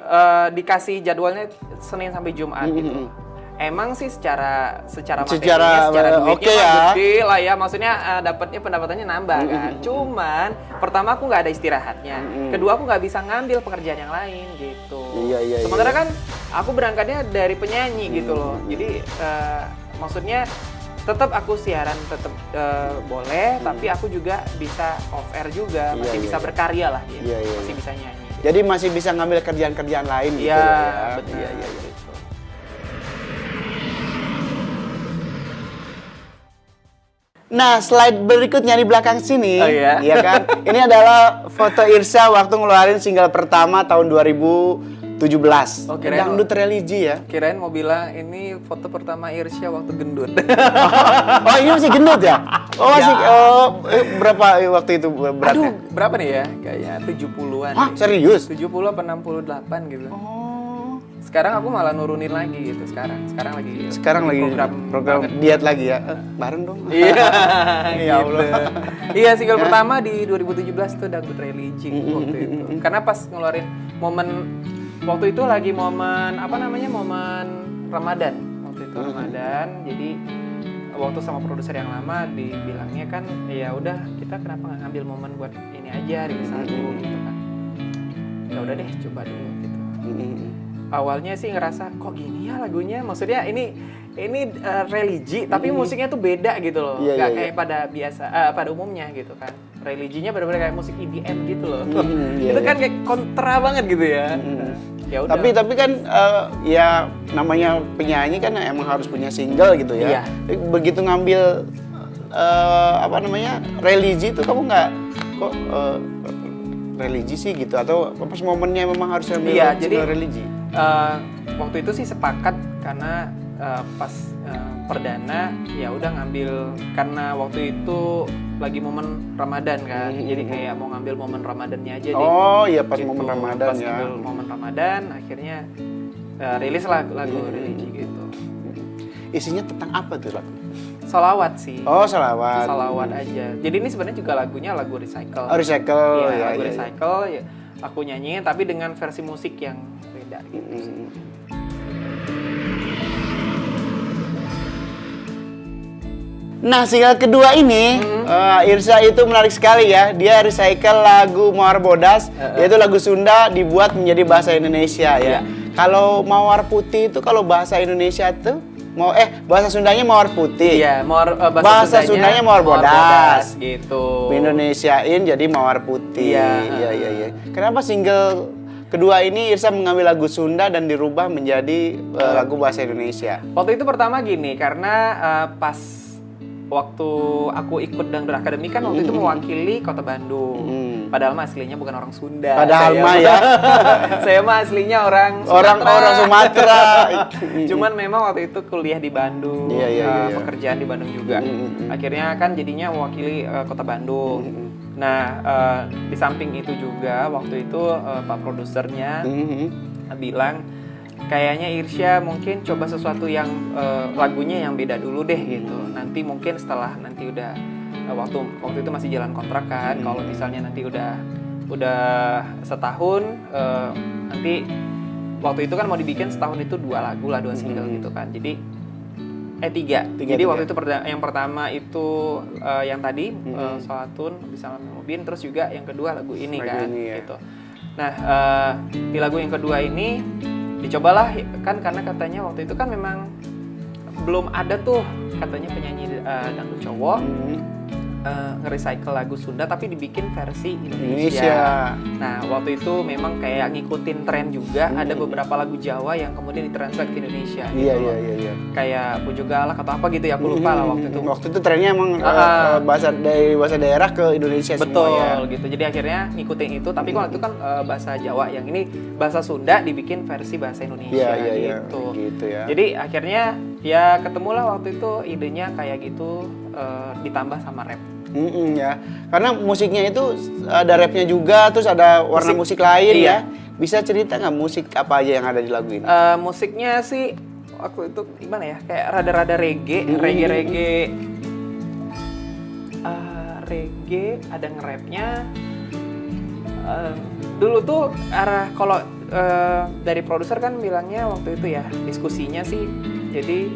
dikasih jadwalnya Senin sampai Jumat gitu. Emang sih secara Secara, materinya, secara duitnya oke ya. gede lah ya. Maksudnya dapatnya pendapatannya nambah kan. Cuman pertama aku nggak ada istirahatnya. Kedua aku nggak bisa ngambil pekerjaan yang lain gitu. Iya. Sementara kan aku berangkatnya dari penyanyi gitu loh. Jadi maksudnya tetap aku siaran tetap boleh, tapi aku juga bisa off air juga, masih bisa berkarya lah gitu. Iya. Masih bisa nyanyi. Gitu. Jadi masih bisa ngambil kerjaan-kerjaan lain gitu Iya, ya. betul. Iya. Gitu. Nah, slide berikutnya di belakang sini, Oh, iya? iya kan? Ini adalah foto Irsya waktu ngeluarin single pertama tahun 2017. Oh, kirain Dangdut religi ya. Kirain mau bilang ini foto pertama Irsya waktu gendut. Oh, ini masih gendut ya? Oh, masih berapa waktu itu beratnya? Aduh, berapa nih ya? Kayaknya 70-an. Hah, serius? 70 apa 68 gitu. Oh. Sekarang aku malah nurunin lagi gitu sekarang. Sekarang lagi program banget. diet lagi ya. Bareng dong. Iya. Ya Allah. Iya, single pertama di 2017 tuh Dangdut Religi waktu itu. Karena pas ngeluarin waktu itu lagi momen momen Ramadan. Waktu itu Ramadan. Jadi waktu sama produser yang lama dibilangnya kan ya udah kita kenapa nggak ngambil momen buat ini aja rilis lagu gitu kan. Ya udah deh coba dulu gitu. Awalnya sih ngerasa kok gini ya lagunya, maksudnya ini religi tapi musiknya tuh beda gitu loh, nggak kayak pada umumnya gitu kan. Religinya benar-benar kayak musik EDM gitu loh. Itu kan kayak kontra banget gitu ya. Ya udah. Tapi kan ya namanya penyanyi kan emang harus punya single gitu ya. Iya. Begitu ngambil religi itu kamu nggak kok religi sih gitu, atau pas momennya memang harus ngambil single religi? Waktu itu sih sepakat karena pas perdana ya udah ngambil karena waktu itu lagi momen Ramadan kan, jadi kayak mau ngambil momen Ramadannya aja deh. Oh iya, pas gitu. momen Ramadan pas ya. ngambil momen Ramadan akhirnya rilis lagu religi gitu. Isinya tentang apa tuh lagu? Sholawat sih. Oh, sholawat. Sholawat aja. Jadi ini sebenarnya juga lagunya lagu recycle. Oh, recycle. Iya, Ya, lagu ya, ya. recycle. Ya, aku nyanyiin tapi dengan versi musik yang beda gitu sih. Nah, single kedua ini, Irsa itu menarik sekali ya. Dia recycle lagu Mawar Bodas, yaitu lagu Sunda dibuat menjadi bahasa Indonesia ya. Kalau Mawar Putih itu kalau bahasa Indonesia tuh bahasa Sundanya Mawar Putih. Iya, bahasa Sundanya Mawar Bodas. Gitu. Indonesiain jadi Mawar Putih. Iya. Iya. Kenapa single kedua ini Irsa mengambil lagu Sunda dan dirubah menjadi lagu bahasa Indonesia? Waktu itu pertama gini, karena pas waktu aku ikut Dangdut Academy kan waktu itu mewakili Kota Bandung. Padahal mah aslinya bukan orang Sunda. Padahal saya mah ya. Saya mah aslinya orang Sumatera. Orang Sumatera. Cuman memang waktu itu kuliah di Bandung. Iya. Pekerjaan di Bandung juga. Akhirnya kan jadinya mewakili Kota Bandung. Nah, di samping itu juga waktu itu Pak produsernya bilang kayaknya Irsya mungkin coba sesuatu yang lagunya yang beda dulu deh gitu. Nanti mungkin setelah nanti udah waktu itu masih jalan kontrak kan. Kalau misalnya nanti udah setahun nanti waktu itu kan mau dibikin setahun itu 2 lagu lah, 2 single gitu kan. Jadi 3. Jadi waktu itu yang pertama itu yang tadi Salatun bisa Mubin, terus juga yang kedua lagu ini kan gitu. Nah, di lagu yang kedua ini dicobalah kan karena katanya waktu itu kan memang belum ada tuh katanya penyanyi dangdut cowok nge-recycle lagu Sunda tapi dibikin versi Indonesia. Nah, waktu itu memang kayak ngikutin tren juga, ada beberapa lagu Jawa yang kemudian ditranslate ke Indonesia gitu. Iya. Kayak Pujo Galak atau apa gitu ya, aku lupa lah waktu itu. Waktu itu trennya emang bahasa daerah ke Indonesia betul, semua ya. Gitu. Jadi akhirnya ngikutin itu, tapi kalau itu kan bahasa Jawa, yang ini bahasa Sunda dibikin versi bahasa Indonesia gitu. Gitu ya. Jadi akhirnya ya ketemulah waktu itu idenya kayak gitu ditambah sama rap. Ya, karena musiknya itu ada rapnya juga, terus ada warna musik lain ya. Bisa cerita nggak musik apa aja yang ada di lagu ini? Musiknya sih waktu itu gimana ya? Kayak rada-rada reggae, reggae, ada nge-rapnya. Dulu tuh arah kalau dari produser kan bilangnya waktu itu ya diskusinya sih, jadi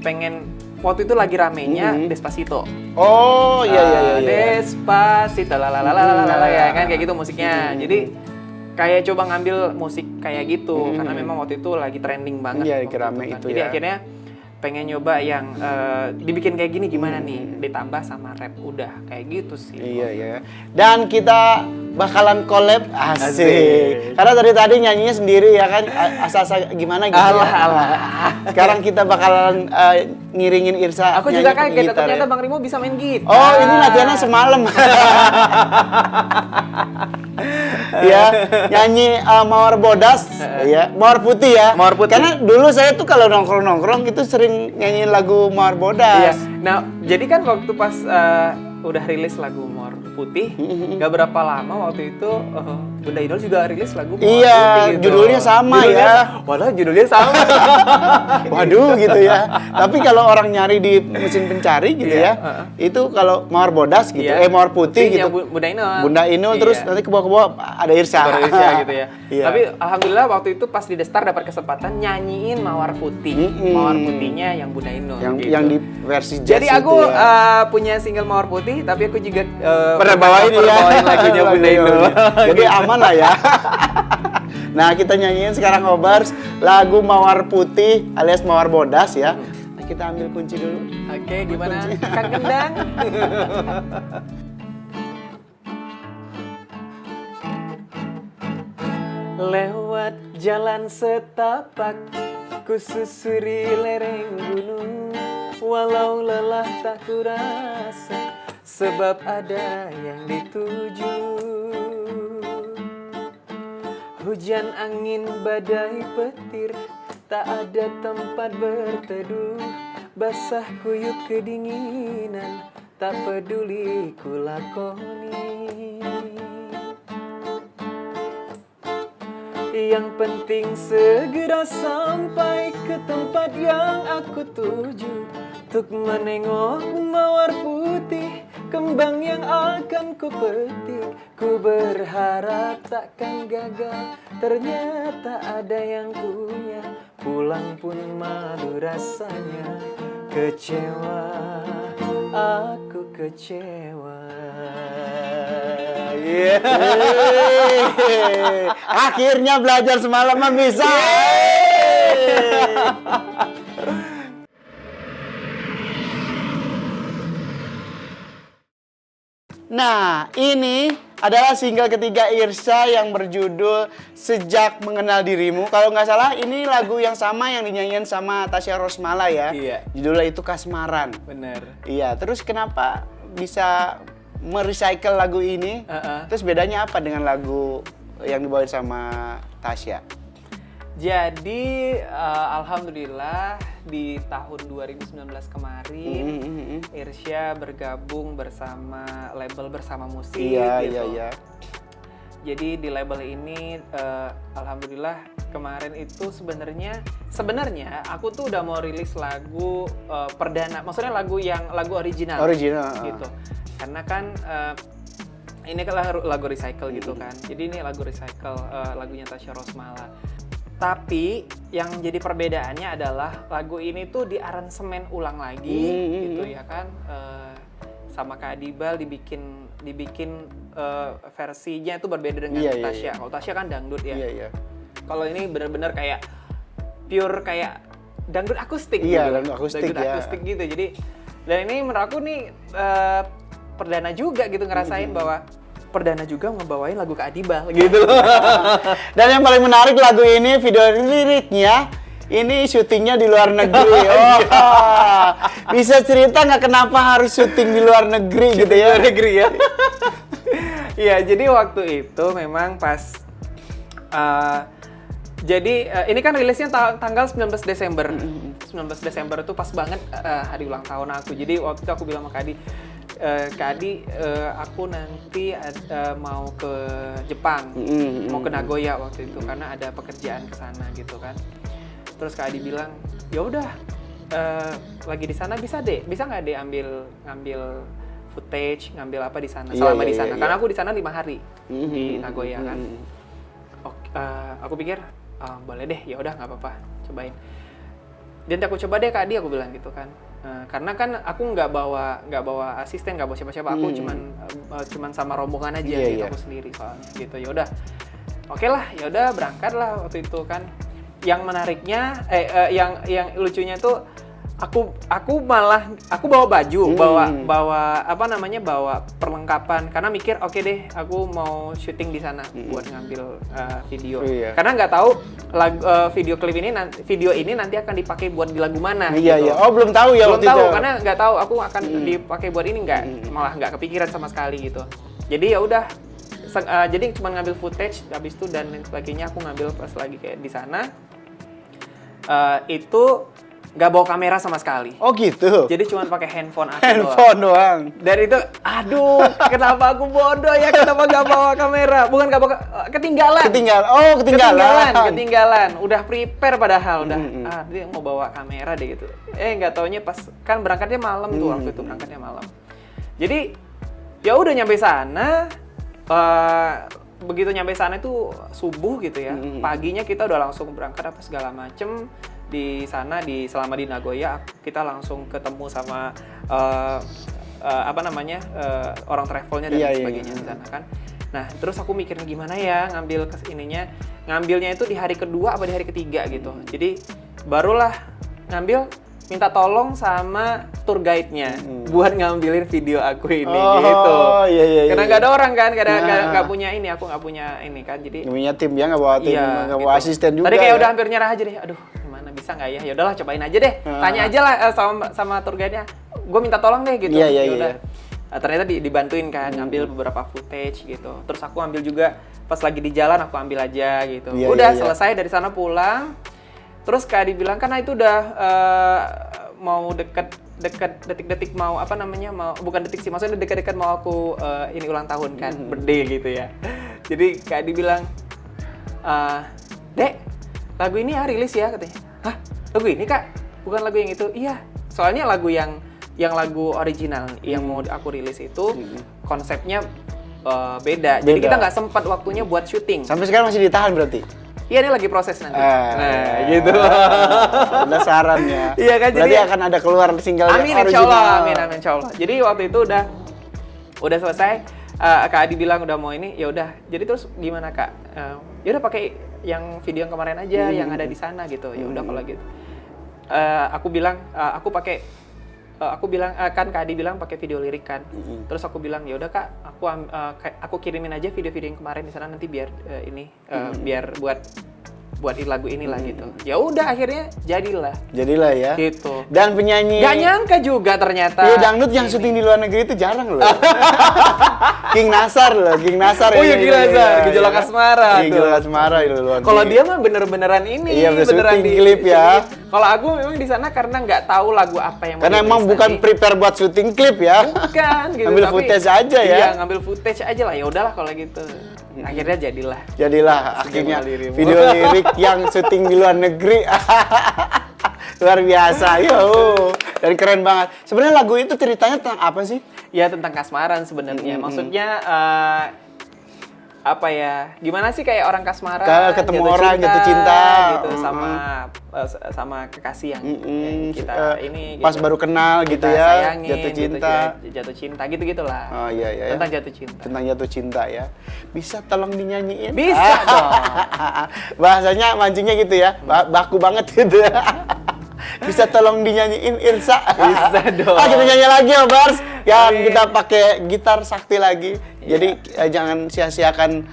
pengen waktu itu lagi ramenya Despacito. Oh iya. Despacito lalalala ya kan kayak gitu musiknya. Jadi kayak coba ngambil musik kayak gitu karena memang waktu itu lagi trending banget. Iya, lagi rame itu Jadi ya. akhirnya pengen nyoba yang dibikin kayak gini gimana nih, ditambah sama rap, udah kayak gitu sih. Iya. Dan kita bakalan collab asik. Karena dari tadi nyanyinya sendiri ya kan asa-asa gimana gitu. Alah. Sekarang kita bakalan ngiringin Irsa. Aku juga nyanyi pakai kaget gitar ternyata ya. Bang Rimo bisa main gitar. Oh, ini latihannya semalam. Ya, nyanyi Mawar Bodas, ya, Mawar Putih ya. Mawar Putih. Karena dulu saya tuh kalau nongkrong itu sering nyanyiin lagu Mawar Bodas. Iya. Nah, jadi kan waktu pas udah rilis lagu Mawar Putih, gak berapa lama waktu itu Bunda Inul juga rilis lagu Mawar Iya, Putih gitu. judulnya sama ya. Padahal judulnya sama. Waduh gitu ya. Tapi kalau orang nyari di mesin pencari gitu ya, itu kalau Mawar Bodas gitu, Mawar Putih gitu. Bunda Inul terus nanti ke bawah ada Irsa. Gitu ya. Iya. Tapi alhamdulillah waktu itu pas di The Star dapat kesempatan nyanyiin Mawar Putih. Mawar Putihnya yang Bunda Inul. Yang di versi jazz. Jadi aku itu ya. punya single Mawar Putih, tapi aku juga pernah bawain lagunya Bunda Inul. Jadi aman lah ya. Nah, kita nyanyiin sekarang Obers lagu Mawar Putih alias Mawar Bodas ya. Nah, kita ambil kunci dulu. Oke, gimana? Kang Kendang. Lewat jalan setapak, ku susuri lereng gunung. Walau lelah tak kurasa, sebab ada yang dituju. Hujan, angin, badai, petir, tak ada tempat berteduh. Basah kuyup kedinginan, tak peduli ku lakoni. Yang penting segera sampai ke tempat yang aku tuju. untuk menengok mawar putih, kembang yang akan ku petik. Ku berharap takkan gagal, ternyata ada yang punya. Pulang pun malu rasanya, kecewa, aku kecewa. Akhirnya belajar semalaman bisa. Nah, ini adalah single ketiga Irsha yang berjudul Sejak Mengenal Dirimu. Kalau nggak salah, ini lagu yang sama yang dinyanyiin sama Tasya Rosmala ya. Iya. Judulnya itu Kasmaran. Bener. Iya, terus kenapa bisa merecycle lagu ini? Terus bedanya apa dengan lagu yang dibawain sama Tasya? Jadi alhamdulillah di tahun 2019 kemarin Irsha bergabung bersama label Bersama Musik gitu. Iya. Jadi di label ini alhamdulillah kemarin itu sebenarnya aku tuh udah mau rilis lagu perdana, maksudnya lagu original gitu. Karena kan ini kan lagu recycle gitu kan. Jadi ini lagu recycle lagunya Tasya Rosmala. Tapi yang jadi perbedaannya adalah lagu ini tuh diaransemen ulang lagi gitu ya kan, sama Kak Adibal dibikin versinya itu berbeda dengan Tasya. Kalau Tasya kan dangdut ya. Kalau ini benar-benar kayak pure kayak dangdut akustik gitu. Dangdut akustik gitu. Jadi dan ini menurut aku nih perdana juga gitu ngerasain bahwa perdana juga ngebawain lagu Kak Adibal gitu. Dan yang paling menarik lagu ini, video liriknya ini syutingnya di luar negeri. Bisa cerita nggak kenapa harus syuting di luar negeri gitu ya? Luar negeri ya. Iya, jadi waktu itu memang pas ini kan rilisnya tanggal 19 Desember. 19 Desember itu pas banget hari ulang tahun aku. Jadi waktu itu aku bilang sama Kak Adi, aku nanti mau ke Jepang, mau ke Nagoya waktu itu karena ada pekerjaan ke sana gitu kan. Terus Kak Adi bilang, ya udah, lagi di sana bisa nggak deh ngambil footage, ngambil apa di sana, selama di sana. Karena aku di sana 5 hari di Nagoya kan. Aku pikir, boleh deh, ya udah nggak apa-apa, cobain. Dan aku coba deh Kak Adi, aku bilang gitu kan. Karena kan aku nggak bawa asisten, nggak bawa siapa-siapa, aku cuman sama rombongan aja gitu, aku sendiri soalnya gitu. Ya udah, oke lah, ya udah berangkat lah waktu itu kan. Yang menariknya, yang lucunya tuh aku bawa baju, bawa perlengkapan karena mikir oke deh, aku mau syuting di sana buat ngambil video. Karena nggak tahu video ini nanti akan dipakai buat di lagu mana. Gitu. Oh belum tahu ya waktu itu. Belum tahu karena nggak tahu aku akan dipakai buat ini malah nggak kepikiran sama sekali gitu. Jadi ya udah, jadi cuma ngambil footage habis itu dan lain sebagainya. Aku ngambil pas lagi kayak di sana itu nggak bawa kamera sama sekali. Oh gitu. Jadi cuma pakai handphone aku doang. Dan itu, aduh, kenapa aku bodoh ya, kenapa nggak bawa kamera? Bukan nggak bawa, ketinggalan. Ketinggalan. Udah prepare padahal, dia mau bawa kamera deh gitu. Nggak taunya pas kan berangkatnya malam tuh, waktu itu berangkatnya malam. Jadi ya udah nyampe sana. Begitu nyampe sana itu subuh gitu ya. Paginya kita udah langsung berangkat apa segala macem. Di sana selama di Nagoya kita langsung ketemu sama orang travelnya dan sebagainya di sana kan. Nah, terus aku mikirin gimana ya ngambilnya itu di hari kedua apa di hari ketiga gitu. Jadi barulah minta tolong sama tour guide-nya buat ngambilin video aku ini gitu. Karena nggak ada orang kan, nggak punya ini, aku nggak punya ini kan, jadi nggak punya tim ya, nggak bawa tim, nggak bawa asisten juga. Tadi kayak udah hampir nyerah aja deh, aduh gimana bisa nggak ya? Ya udahlah cobain aja deh, tanya aja lah sama tour guide-nya. Gue minta tolong deh gitu. Udah. Ternyata dibantuin kan, ngambil beberapa footage gitu. Terus aku ambil juga pas lagi di jalan, aku ambil aja gitu. Selesai dari sana pulang. Terus Kak Adi bilang kan itu udah mau detik-detik mau bukan detik sih, maksudnya dekat-dekat mau aku ini ulang tahun kan, birthday gitu ya. Jadi Kak Adi bilang, Dek, lagu ini rilis ya katanya. Hah, lagu ini Kak? Bukan lagu yang itu? Iya, soalnya lagu yang lagu original yang mau aku rilis itu konsepnya beda. Jadi kita nggak sempat waktunya buat syuting. Sampai sekarang masih ditahan berarti? Iya, ini lagi proses nanti. Nah, gitu. Udah saran ya. Iya kan, berarti jadi akan ada keluar single amin, yang insya Allah, original. amin, insya Allah. Jadi waktu itu udah selesai. Kak Adi bilang udah mau ini, ya udah. Jadi terus gimana Kak? Ya udah pakai yang video yang kemarin aja, yang ada di sana gitu. Ya udah kalau gitu. Aku bilang kan Kak Adi bilang pakai video lirik kan. Terus aku bilang ya udah Kak, aku kirimin aja video-video yang kemarin di sana nanti biar biar buat lagu inilah gitu. Ya udah akhirnya jadilah ya. gitu. Dan penyanyi Gak nyangka juga ternyata. Iya, dangdut yang syuting di luar negeri itu jarang loh. King Nasar. Oh iya, ini. King Nasar, Gejolak Asmara tuh. Gejolak Asmara itu luar. Kalau dia mah beneran ini, Iya, beneran syuting klip ya. Kalau aku memang di sana karena nggak tahu lagu apa yang mau Karena emang dirilis bukan nanti. prepare buat syuting klip ya. Bukan gitu. Ngambil tapi- footage aja ya. Iya, ngambil footage aja lah. Ya udahlah kalau gitu. Akhirnya jadilah. Jadilah akhirnya Dirimu. video lirik yang syuting di luar negeri. Luar biasa. Dan keren banget. Sebenarnya lagu itu ceritanya tentang apa sih? Ya tentang kasmaran sebenarnya. Maksudnya apa ya? Gimana sih kayak orang kasmaran, Ketemu orang jatuh cinta gitu sama kekasih yang kita ini pas gitu. baru kenal gitu Kita ya, sayangin, jatuh cinta. gitu, jatuh cinta gitu-gitulah. Oh iya. Tentang jatuh cinta. Tentang jatuh cinta ya. Bisa tolong dinyanyiin? Bisa dong. Bahasanya mancingnya gitu ya. Baku banget gitu. Bisa tolong dinyanyiin Irsa? Bisa dong. Kita nyanyi lagi ya, Bars. Yang kita pakai gitar sakti lagi. Jadi jangan sia-siakan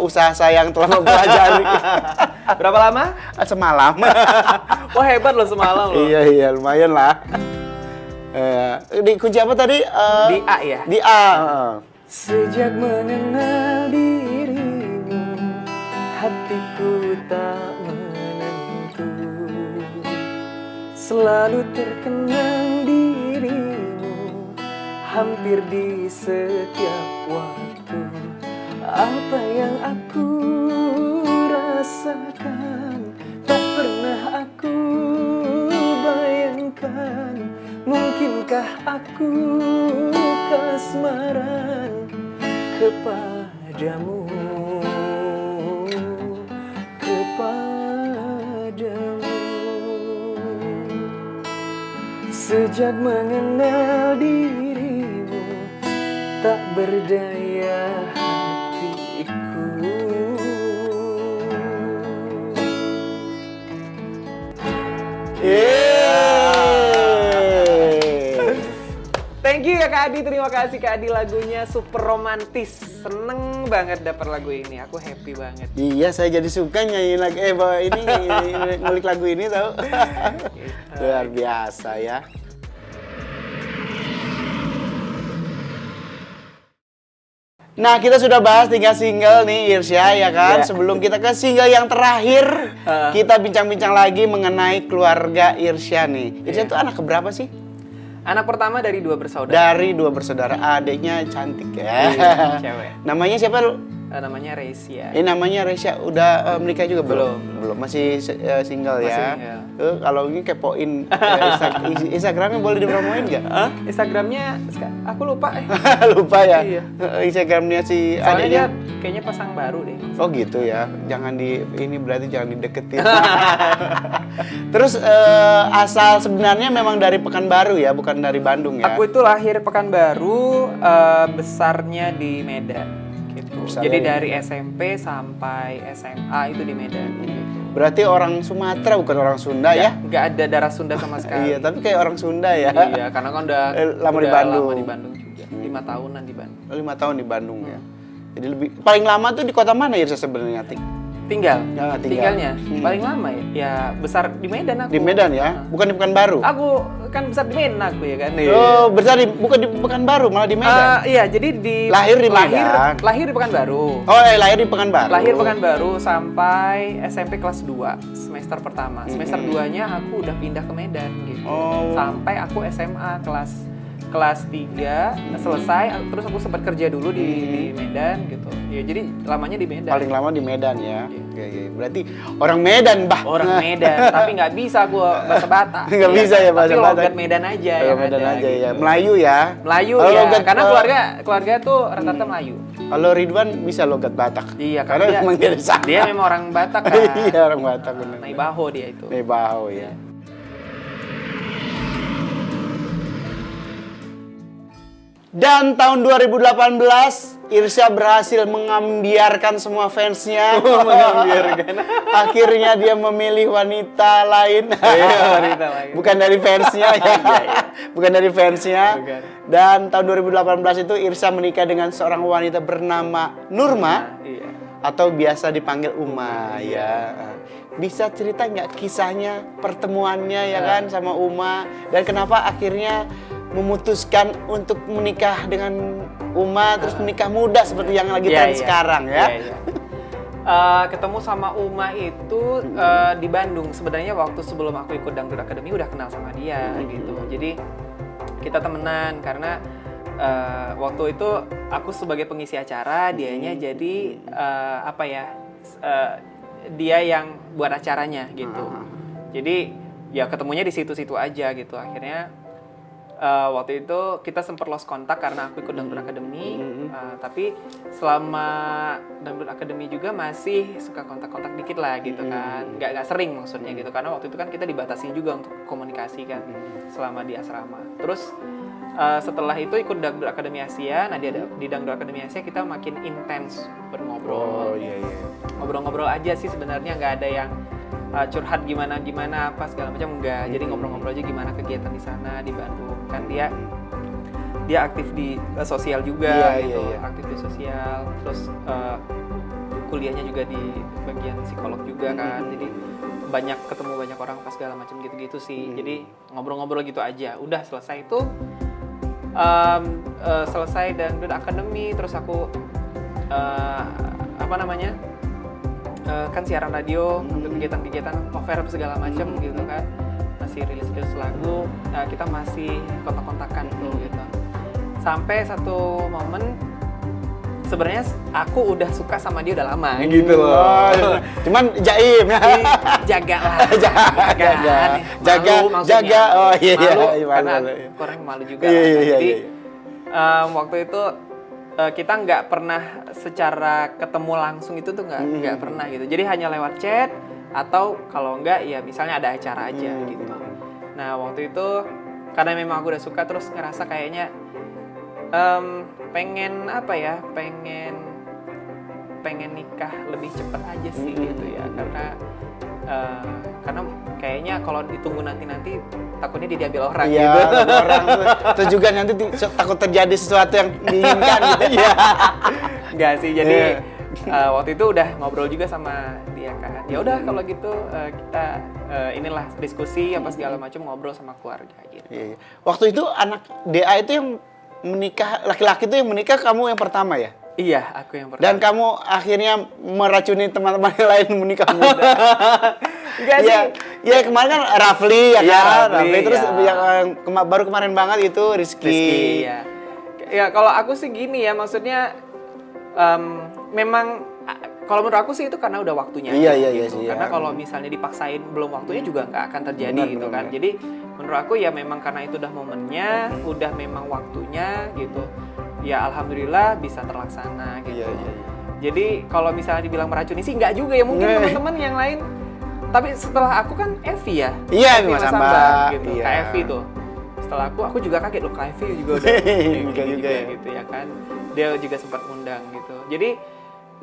usaha saya yang telah mempelajari. Berapa lama? Semalam. Wah hebat loh semalam loh. Iya, lumayan lah. Di kunci apa tadi? Di A ya? Di A. Sejak mengenal dirimu, hatiku tak menentu. Selalu terkenang dirimu, hampir di setiap waktu. Apa yang aku rasakan, tak pernah aku bayangkan. Mungkinkah aku kasmaran kepadamu, Sejak mengenal dirimu, tak berdaya hatiku. Thank you ya Kak Adi, terima kasih Kak Adi, lagunya super romantis. Seneng banget dapat lagu ini, aku happy banget. Iya, saya jadi suka nyanyi lagi. Bawa ini ngulik lagu ini tau. Luar biasa ya. Nah, kita sudah bahas 3 single nih Irsya ya kan. Yeah. Sebelum kita ke single yang terakhir, kita bincang-bincang lagi mengenai keluarga Irsya nih. Irsya itu anak keberapa sih? Anak pertama dari 2 bersaudara. Dari 2 bersaudara. Adiknya cantik ya. Iya, cewek. Namanya siapa lu? Namanya Resia. Namanya Resya udah menikah juga belum? Belum. Masih single Masih ya. single. Kalau ini kepoin Instagramnya boleh dipromoin nggak? Instagramnya aku lupa. Lupa ya. Iya. Instagramnya si Soalnya adiknya. dia kayaknya pasang baru deh. Oh gitu ya. Jangan ini berarti jangan dideketin. Terus asal sebenarnya memang dari Pekanbaru ya, bukan dari Bandung ya. Aku itu lahir Pekanbaru, besarnya di Medan. Gitu. Besarnya Jadi di dari SMP sampai SMA itu di Medan. Gitu. Berarti orang Sumatera bukan orang Sunda ya? Nggak ada darah Sunda sama sekali. Iya, tapi kayak orang Sunda ya. Iya, karena kan udah Lama di Bandung. lama di Bandung juga. 5 tahunan di Bandung. 5 tahun di Bandung ya. Jadi lebih paling lama tuh di kota mana ya sebenarnya, Tik? Tinggal. Ya, tinggal. Tinggalnya paling lama ya. Ya besar di Medan aku. Di Medan ya, bukan di Pekanbaru. Aku kan besar di Medan aku ya kan. Oh, besar bukan di Pekanbaru, malah di Medan. Iya, jadi Lahir di Medan. Lahir di Pekanbaru. Oh, lahir di Pekanbaru. Lahir Pekanbaru sampai SMP kelas 2, semester pertama. Semester 2-nya aku udah pindah ke Medan gitu. Oh. Sampai aku SMA kelas kelas 3 selesai, terus aku sempat kerja dulu di Medan gitu. Ya jadi lamanya di Medan. Paling lama di Medan ya. Iya. Berarti orang Medan, Bah. Orang Medan, tapi nggak bisa gua bahasa Batak. Nggak bisa ya bahasa Tapi Batak. logat Medan aja yang Medan ada. aja gitu. ya. Melayu ya. Melayu Kalau ya, logat- karena keluarga tuh rata-rata Melayu. Kalau Ridwan bisa logat Batak. Iya, Karena memang dia dari sana. dia memang orang Batak kan. Iya, orang Batak benar. Naibaho dia itu. Nebaho ya. Dan tahun 2018 Irsya berhasil mengambiarkan semua fansnya. Akhirnya dia memilih wanita lain. wanita lain. Bukan dari fansnya ya. Bukan dari fansnya. Bukan. Dan tahun 2018 itu Irsya menikah dengan seorang wanita bernama Nurma. Iya. Atau biasa dipanggil Uma ya. Bisa cerita nggak kisahnya, pertemuannya ya kan sama Uma, dan kenapa akhirnya memutuskan untuk menikah dengan Uma, terus menikah muda seperti yang lagi tren sekarang ya? Iya. Ketemu sama Uma itu di Bandung. Sebenarnya waktu sebelum aku ikut Dangdut Academy udah kenal sama dia gitu. Jadi kita temenan karena waktu itu aku sebagai pengisi acara, dianya jadi dia yang buat acaranya gitu. Jadi ya ketemunya di situ-situ aja gitu. Akhirnya waktu itu kita sempat lost kontak karena aku ikut Dangdut Academy. Tapi selama Dangdut Academy juga masih suka kontak-kontak dikit lah gitu kan. Nggak sering maksudnya gitu. Karena waktu itu kan kita dibatasi juga untuk komunikasi kan selama di asrama. Terus setelah itu ikut Dangdut Academy Asia. Nah di Dangdut Academy Asia kita makin intens berngobrol. Oh iya. Ngobrol-ngobrol aja sih sebenarnya, nggak ada yang curhat gimana apa segala macam, enggak. Jadi ngobrol-ngobrol aja gimana kegiatan di sana di Bandung. Kan dia aktif di sosial juga gitu. Aktif di sosial. Terus kuliahnya juga di bagian psikolog juga kan. Jadi banyak ketemu banyak orang pas segala macam gitu-gitu sih. Jadi ngobrol-ngobrol gitu aja. Udah selesai itu selesai Dangdut Academy, terus aku kan siaran radio untuk kegiatan-kegiatan cover segala macam gitu kan, masih rilis lagu, kita masih kontak-kontakan tuh gitu. Sampai satu momen sebenarnya aku udah suka sama dia udah lama gitu loh. Cuman jaim ya. Jaga lah. Jaga. Oh iya. Malu karena kurang malu juga. Jadi waktu itu kita nggak pernah secara ketemu langsung itu tuh nggak pernah gitu. Jadi hanya lewat chat atau kalau nggak ya misalnya ada acara aja gitu. Nah waktu itu karena memang aku udah suka, terus ngerasa kayaknya pengen nikah lebih cepat aja sih gitu ya, karena kayaknya kalau ditunggu nanti takutnya dia diambil orang gitu. Diambil orang terus juga nanti takut terjadi sesuatu yang diinginkan gitu. Iya. Enggak sih, jadi waktu itu udah ngobrol juga sama dia kan. Ya udah kalau gitu kita inilah diskusi apa segala macam, ngobrol sama keluarga gitu. Iya. Waktu itu anak DA itu yang menikah, laki-laki itu yang menikah kamu yang pertama ya? Iya, aku yang pertama. Dan kamu akhirnya meracuni teman-teman yang lain menikah muda. Enggak sih. Ya kemarin kan Rafli ya kan? Rafli. Terus ya. yang baru kemarin banget itu Rizky. Ya. Ya kalau aku sih gini ya, maksudnya memang kalau menurut aku sih itu karena udah waktunya. Iya gitu. sih. Karena kalau misalnya dipaksain belum waktunya juga nggak akan terjadi gitu kan. Benar. Jadi menurut aku ya memang karena itu udah momennya, udah memang waktunya gitu. Ya alhamdulillah bisa terlaksana gitu. Iya. Jadi kalau misalnya dibilang meracuni sih nggak juga ya, mungkin teman-teman yang lain. Tapi setelah aku kan Evi ya. Iya, Evi Mas Samba Amba. gitu. Iya. Kak Evi tuh. Setelah aku juga kaget loh, Kak Evi juga udah Nikah juga ya. gitu ya kan. Dia juga sempat undang gitu. Jadi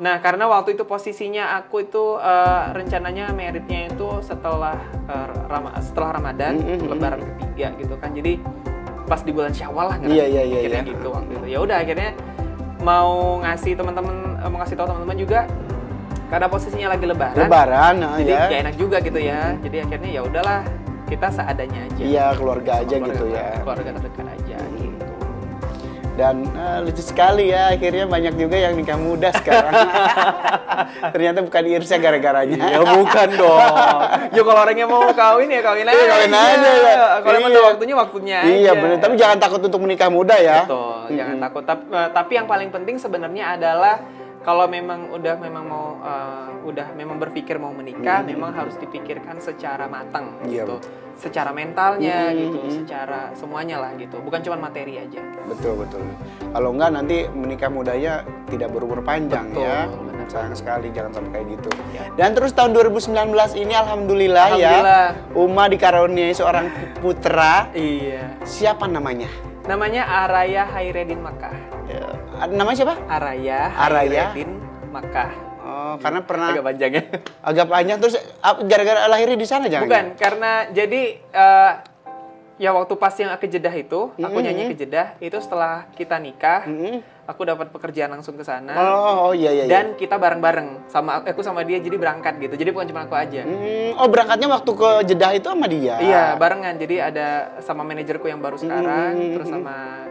nah karena waktu itu posisinya aku itu rencananya meritnya itu setelah Ramadan, Lebaran ketiga gitu kan. Jadi pas di bulan Syawal lah akhirnya gitu waktu itu. Ya udah akhirnya mau ngasih tahu teman-teman juga karena posisinya lagi Lebaran. Jadi gak enak juga gitu ya. Jadi akhirnya ya udahlah, kita seadanya aja. Iya, keluarga aja gitu ya. Keluarga terdekat aja gitu. Dan lucu sekali ya, akhirnya banyak juga yang nikah muda sekarang. Ternyata bukan irirsnya gara-garanya. Ya bukan dong. Ya kalau orangnya mau kawin ya kawin aja. Kawin aja ya. Kalau emang udah waktunya aja. Iya benar, tapi jangan takut untuk menikah muda ya. Betul, jangan takut. Tapi yang paling penting sebenarnya adalah kalau memang mau memang berpikir mau menikah, memang harus dipikirkan secara matang Iya, gitu. Secara mentalnya gitu, secara semuanya lah gitu. Bukan cuma materi aja. Betul. Kalau enggak nanti menikah mudanya tidak berumur panjang. Betul, Ya. benar. Sayang sekali jangan sampai kayak gitu. Ya. Dan terus tahun 2019 ini alhamdulillah ya, Uma dikaruniai seorang putra. Iya. Siapa namanya? Namanya Araya Hairedin Makkah. Ya. Namanya siapa? Araya Araya? Hairedin Makkah. Oh, karena pernah Agak panjang ya. agak panjang terus gara-gara lahirnya di sana jangan? Bukan, karena jadi ya waktu pas yang ke Jeddah itu, aku nyanyi ke Jeddah, itu setelah kita nikah, aku dapat pekerjaan langsung ke sana. Oh iya. Dan kita bareng-bareng sama aku sama dia, jadi berangkat gitu. Jadi bukan cuma aku aja. Oh, berangkatnya waktu ke Jeddah itu sama dia? Iya, barengan. Jadi ada sama manajerku yang baru sekarang, terus sama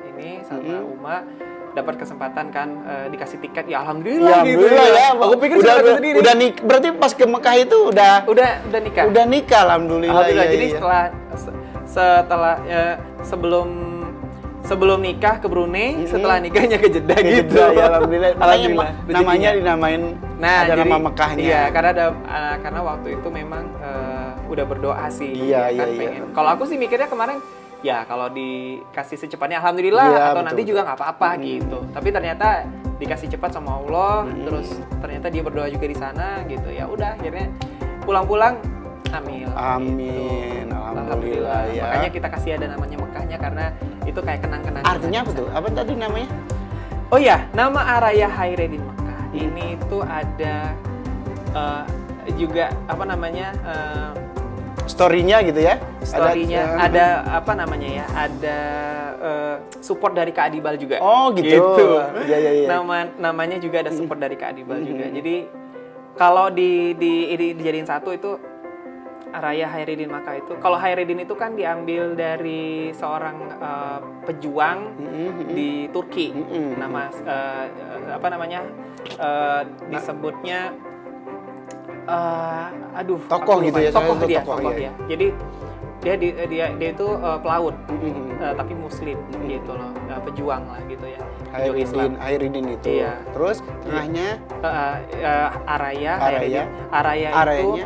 Uma dapat kesempatan kan dikasih tiket. Ya alhamdulillah, Ya, gitu ya. Aku pikir udah cuma sendiri. berarti pas ke Mekah itu udah nikah. Udah nikah alhamdulillah. Alhamdulillah. Iya, Jadi iya. setelah sebelum nikah ke Brunei, setelah nikahnya ke Jeddah Ke gitu. Jeddah, ya, alhamdulillah. Makanya Alhamdulillah, namanya rezekinya. dinamain Nah, ada jadi, nama Mekahnya. Iya, karena waktu itu memang udah berdoa sih. Iya, ya kan, iya. pengen. Kalau aku sih mikirnya kemarin ya kalau dikasih secepatnya alhamdulillah, Iya, atau betul, nanti betul. juga nggak apa-apa gitu. Tapi ternyata dikasih cepat sama Allah, terus ternyata dia berdoa juga di sana gitu. Ya udah akhirnya pulang-pulang hamil. Amin. Gitu. Alhamdulillah ya. Makanya kita kasih ada namanya Mekahnya karena itu kayak kenang-kenangan. Artinya apa tuh? Apa tadi namanya? Oh iya, nama Araya Hairedin Makkah. Ini tuh ada juga apa namanya? Story-nya gitu ya? Story-nya ada apa namanya ya? Ada support dari Kak Adibal juga. Oh gitu. Iya. Namanya juga ada support dari Kak Adibal juga. Jadi kalau dijadiin satu itu Araya Hairedin Makkah itu. Kalau Hairedin itu kan diambil dari seorang pejuang di Turki. Nama apa namanya? Disebutnya tokoh gitu ya, tokoh saya dia, tokoh, tokoh iya. ya. Jadi dia itu pelaut, tapi muslim gitu loh, pejuang lah gitu ya. Pejuang Islam. Hairedin itu. Iya. Terus tengahnya Araya Arayanya? itu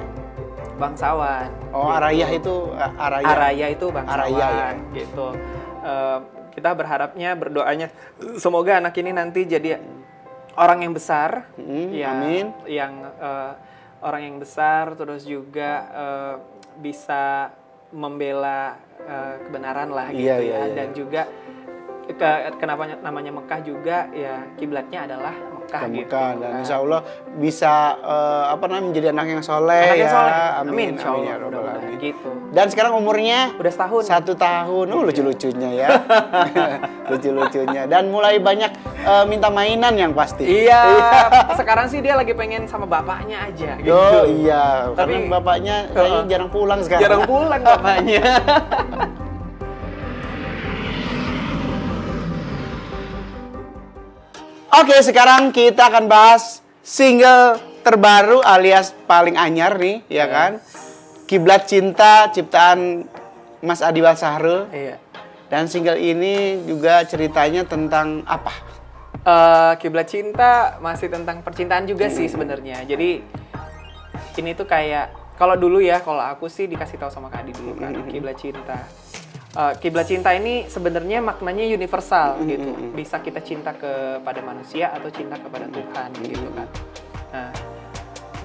bangsawan. Oh, gitu. Araya itu Araya. Araya itu bangsawan Araya, ya. gitu. Kita berharapnya, berdoanya semoga anak ini nanti jadi orang yang besar, amin. Yang orang yang besar, terus juga bisa membela kebenaran lah gitu Iya. dan juga kenapa namanya Mekah juga ya kiblatnya adalah Mekah Ke gitu. Mekah dan insya Allah bisa menjadi anak yang soleh Anak yang ya. soleh. Amin. Insya Allah, Ya Rabbal mudah-mudahan Alamin. gitu. Dan sekarang umurnya Udah setahun. 1 tahun. Lucu-lucunya ya. Lucu-lucunya. Dan mulai banyak minta mainan yang pasti. Iya, sekarang sih dia lagi pengen sama bapaknya aja gitu. Oh iya, Tapi- karena bapaknya kayaknya jarang pulang sekarang. Jarang pulang bapaknya. Oke, sekarang kita akan bahas single terbaru alias paling anyar nih, ya kan? Kiblat Cinta ciptaan Mas Adibal Sahrul. Iya. Dan single ini juga ceritanya tentang apa? Kiblat Cinta masih tentang percintaan juga sih sebenarnya. Jadi ini tuh kayak kalau dulu ya, kalau aku sih dikasih tahu sama Kak Adi dulu kan, Kiblat Cinta. Kiblat cinta ini sebenarnya maknanya universal gitu. Bisa kita cinta kepada manusia atau cinta kepada Tuhan gitu kan. Nah,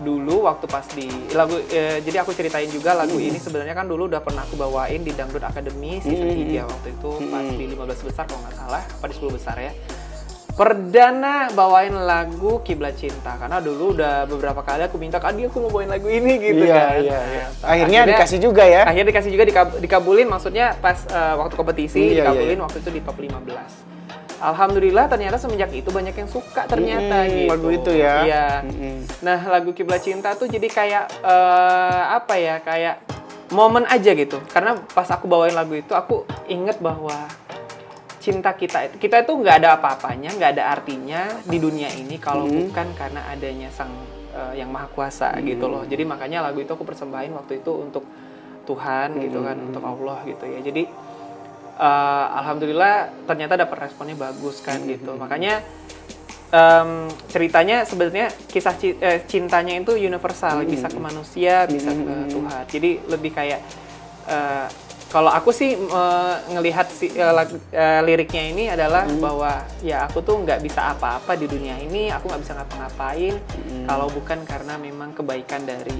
dulu waktu pas di lagu jadi aku ceritain juga lagu ini sebenarnya kan dulu udah pernah aku bawain di Dangdut Academy season 3 waktu itu pas di 15 besar kalau nggak salah, apa di 10 besar ya. Perdana bawain lagu Kiblat Cinta karena dulu udah beberapa kali aku minta Kak Adi aku mau bawain lagu ini gitu kan. Iya. Nah, Akhirnya dikasih juga ya. Akhirnya dikasih juga dikabulin maksudnya pas waktu kompetisi Iya, dikabulin iya. waktu itu di top 15. Alhamdulillah ternyata semenjak itu banyak yang suka ternyata gitu. Lagu itu ya. Iya. Nah, lagu Kiblat Cinta tuh jadi kayak apa ya? Kayak momen aja gitu. Karena pas aku bawain lagu itu aku inget bahwa cinta kita itu nggak ada apa-apanya, nggak ada artinya di dunia ini kalau bukan karena adanya Sang yang Maha Kuasa gitu loh. Jadi makanya lagu itu aku persembahin waktu itu untuk Tuhan gitu kan, untuk Allah gitu ya. Jadi alhamdulillah ternyata dapat responnya bagus kan gitu. Makanya ceritanya sebenarnya kisah cintanya itu universal, bisa ke manusia, bisa ke Tuhan. Jadi lebih kayak kalau aku sih ngelihat liriknya ini adalah bahwa ya aku tuh nggak bisa apa-apa di dunia ini, aku nggak bisa ngapa-ngapain kalau bukan karena memang kebaikan dari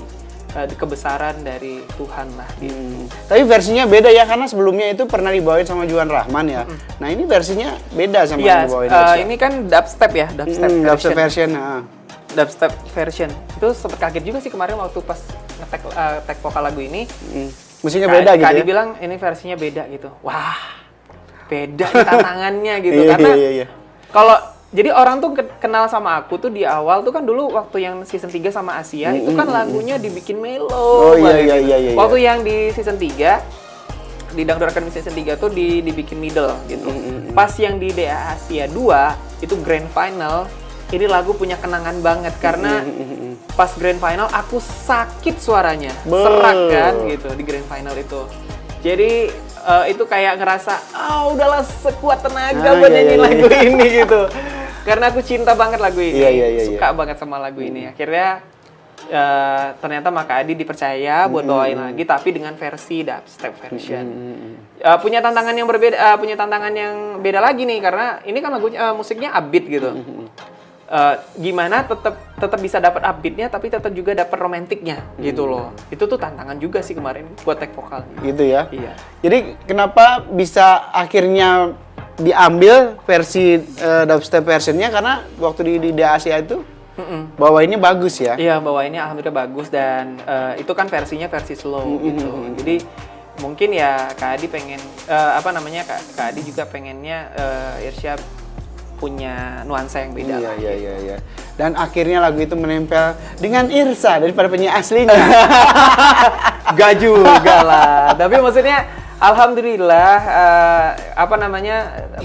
kebesaran dari Tuhan lah gitu. Tapi versinya beda ya, karena sebelumnya itu pernah dibawain sama Juan Rahman ya. Nah ini versinya beda sama yang dibawain ini kan dubstep ya, dubstep version. Dubstep version. Itu sempat kaget juga sih kemarin waktu pas nge-tag vokal lagu ini. Musiknya beda gitu Kak Adi ya? bilang ini versinya beda gitu. Wah, beda nih tantangannya gitu. Karena kalau jadi orang tuh kenal sama aku tuh di awal tuh kan dulu waktu yang season 3 sama Asia itu kan lagunya dibikin mellow. Iya. Waktu yang di season 3 di Dangdut Academy season 3 tuh dibikin middle gitu. Pas yang di DA Asia 2 itu grand final, ini lagu punya kenangan banget karena pas grand final aku sakit suaranya, serak kan gitu di grand final itu. Jadi itu kayak ngerasa, udahlah sekuat tenaga buat nyanyi lagu ini gitu. Karena aku cinta banget lagu ini, suka banget sama lagu ini. Akhirnya ternyata Maka Adi dipercaya buat bawain lagi, tapi dengan versi dubstep version. Punya tantangan yang berbeda, punya tantangan yang beda lagi nih karena ini kan lagunya musiknya upbeat gitu. Gimana tetap bisa dapat upbeatnya tapi tetap juga dapat romantiknya gitu loh. Itu tuh tantangan juga sih kemarin buat tag vokal gitu ya. Iya. Jadi kenapa bisa akhirnya diambil versi dubstep versionnya, karena waktu di Asia itu bawainnya bagus ya. Iya, bawainnya alhamdulillah bagus dan itu kan versinya versi slow gitu. Jadi mungkin ya Kak Adi pengen Kak Adi juga pengennya Irsya punya nuansa yang beda. Iya. Dan akhirnya lagu itu menempel dengan Irsa daripada penyanyi aslinya. Gak juga lah. Tapi maksudnya alhamdulillah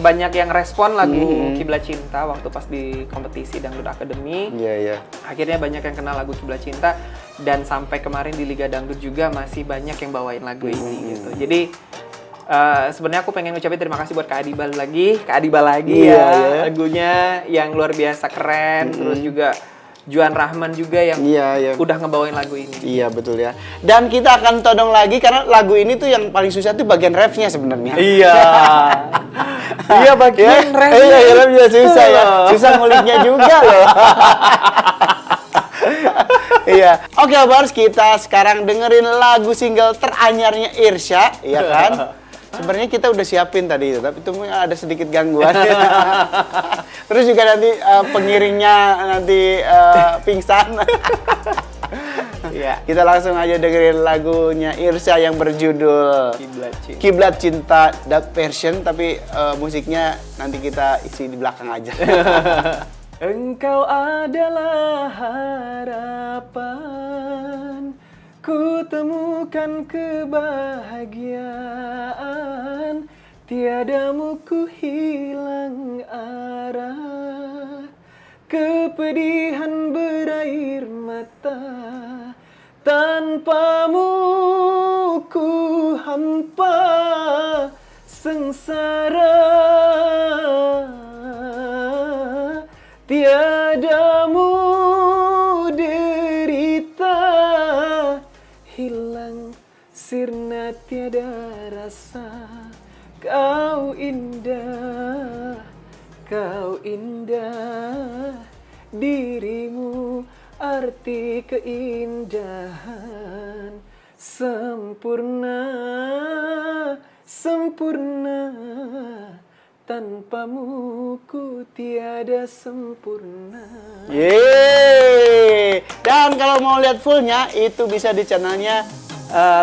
banyak yang respon lagu Kiblat Cinta waktu pas di kompetisi Dangdut Academy. Iya. Akhirnya banyak yang kenal lagu Kiblat Cinta dan sampai kemarin di Liga Dangdut juga masih banyak yang bawain lagu ini gitu. Jadi sebenarnya aku pengen ngucapin terima kasih buat Kak Adiba lagi ya. Lagunya yang luar biasa keren, terus juga Juan Rahman juga yang udah ngebawain lagu ini. Iya betul ya. Dan kita akan todong lagi karena lagu ini tuh yang paling susah tuh bagian refnya sebenarnya. Iya. Iya bagian refnya. Iya, refnya susah ya. Susah nguliknya juga loh. Iya. Oke, Bars, kita sekarang dengerin lagu single teranyarnya Irsya, ya kan? Sebenarnya kita udah siapin tadi itu, tapi itu ada sedikit gangguan. Terus juga nanti pengiringnya nanti pingsan. Ya, kita langsung aja dengerin lagunya Irsya yang berjudul Kiblat Cinta dub version, tapi musiknya nanti kita isi di belakang aja. Engkau adalah harapan, ku temukan kebahagiaan, tiadamu ku hilang arah, kepedihan berair mata, tanpamu ku hampa sengsara, tiadamu derita hilang sirna tiada rasa, kau indah dirimu arti keindahan, sempurna tanpamu ku tiada sempurna. Yeay. Dan kalau mau lihat fullnya itu bisa di channelnya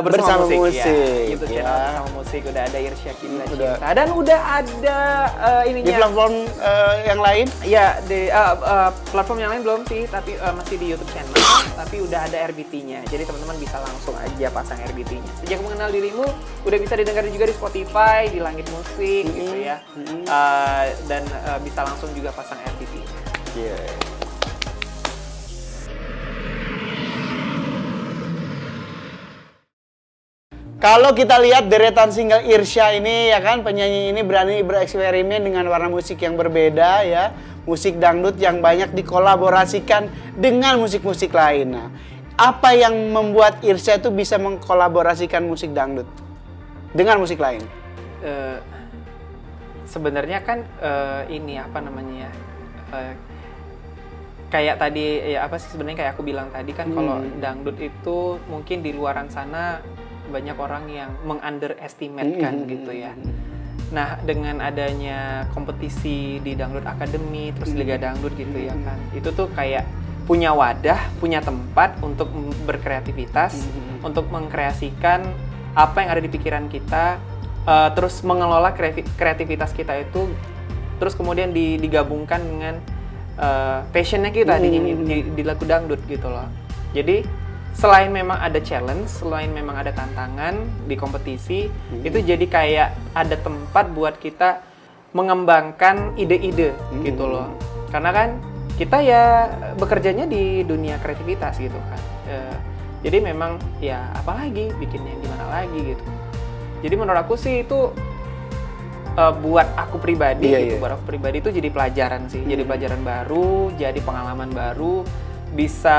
Bersama Musik, Ya. YouTube ya. channel Bersama Musik udah ada Irsya Kibla Udah. Cinta dan udah ada Di ininya. platform yang lain? Ya, di platform yang lain belum sih, tapi masih di YouTube channel, tapi udah ada RBT-nya. Jadi teman-teman bisa langsung aja pasang RBT-nya. Sejak Mengenal Dirimu udah bisa didengar juga di Spotify, di Langit Musik gitu ya. Dan bisa langsung juga pasang RBT-nya. Iya. Kalau kita lihat deretan single Irsya ini ya kan, penyanyi ini berani bereksperimen dengan warna musik yang berbeda ya. Musik dangdut yang banyak dikolaborasikan dengan musik-musik lain. Nah, apa yang membuat Irsya itu bisa mengkolaborasikan musik dangdut dengan musik lain? Sebenarnya kan ini apa namanya ya? Kayak tadi ya apa sih sebenarnya kayak aku bilang tadi kan kalau dangdut itu mungkin di luaran sana banyak orang yang meng-underestimate kan gitu ya. Nah, dengan adanya kompetisi di Dangdut Academy, terus Liga Dangdut gitu ya kan, itu tuh kayak punya wadah, punya tempat untuk berkreativitas, untuk mengkreasikan apa yang ada di pikiran kita, terus mengelola kreativitas kita itu, terus kemudian digabungkan dengan passionnya kita di lagu dangdut gitu loh. Jadi selain memang ada challenge, selain memang ada tantangan di kompetisi, itu jadi kayak ada tempat buat kita mengembangkan ide-ide gitu loh. Karena kan kita ya bekerjanya di dunia kreativitas gitu kan. Jadi memang ya apalagi bikinnya gimana lagi gitu. Jadi menurut aku sih itu buat aku pribadi buat aku pribadi itu jadi pelajaran sih, jadi pelajaran baru, jadi pengalaman baru. Bisa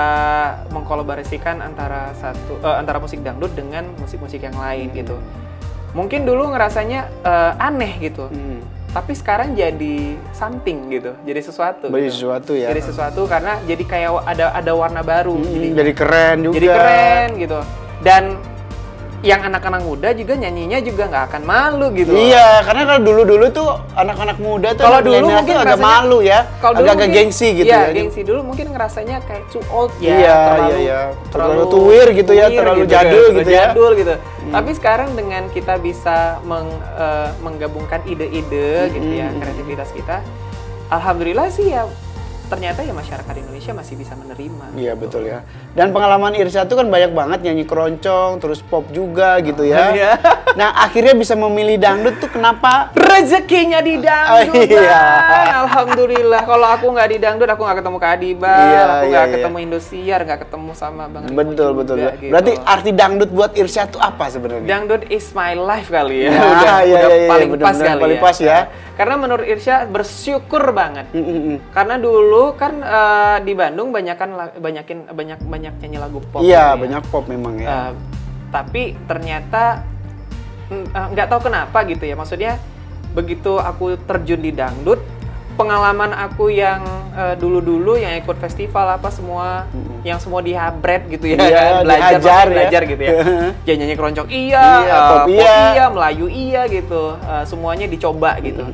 mengkolaborasikan antara musik dangdut dengan musik-musik yang lain gitu. Mungkin dulu ngerasanya aneh gitu, tapi sekarang jadi something gitu, jadi sesuatu. Jadi gitu. sesuatu ya. Jadi sesuatu karena jadi kayak ada warna baru. Jadi keren juga. Jadi keren gitu. Dan yang anak-anak muda juga nyanyinya juga nggak akan malu gitu. Iya, karena kalau dulu-dulu tuh anak-anak muda tuh kalau dulu mungkin agak malu ya, agak gengsi gitu ya. Iya, gengsi dulu mungkin ngerasanya kayak too old ya, terlalu tuwir gitu ya, terlalu gitu jadul kan, gitu ya. Jadul gitu. Tapi sekarang dengan kita bisa menggabungkan ide-ide gitu ya, kreativitas kita, alhamdulillah sih ya. Ternyata ya masyarakat Indonesia masih bisa menerima. Iya gitu. Betul ya. Dan pengalaman Irsya tuh kan banyak banget nyanyi keroncong, terus pop juga gitu ya. Iya. Nah akhirnya bisa memilih dangdut tuh kenapa? Rezekinya di dangdut. Alhamdulillah. Kalau aku nggak di dangdut, aku nggak ketemu Kak Adibal, aku nggak ketemu Indosiar, nggak ketemu sama Bang Rimo Betul. juga, gitu. Berarti arti dangdut buat Irsya tuh apa sebenarnya? Dangdut is my life kali ya. Nah, udah paling pas bener-bener kali paling ya. pas ya. Karena menurut Irsya bersyukur banget. Karena dulu kan di Bandung banyak nyanyi lagu pop. Iya, gitu ya. banyak pop memang ya. Tapi ternyata nggak tahu kenapa gitu ya. Maksudnya begitu aku terjun di dangdut, pengalaman aku yang dulu-dulu yang ikut festival apa semua, yang semua dihabret gitu ya, Iya, belajar gitu ya. Ya nyanyi keroncong pop iya, Melayu iya gitu. Semuanya dicoba gitu.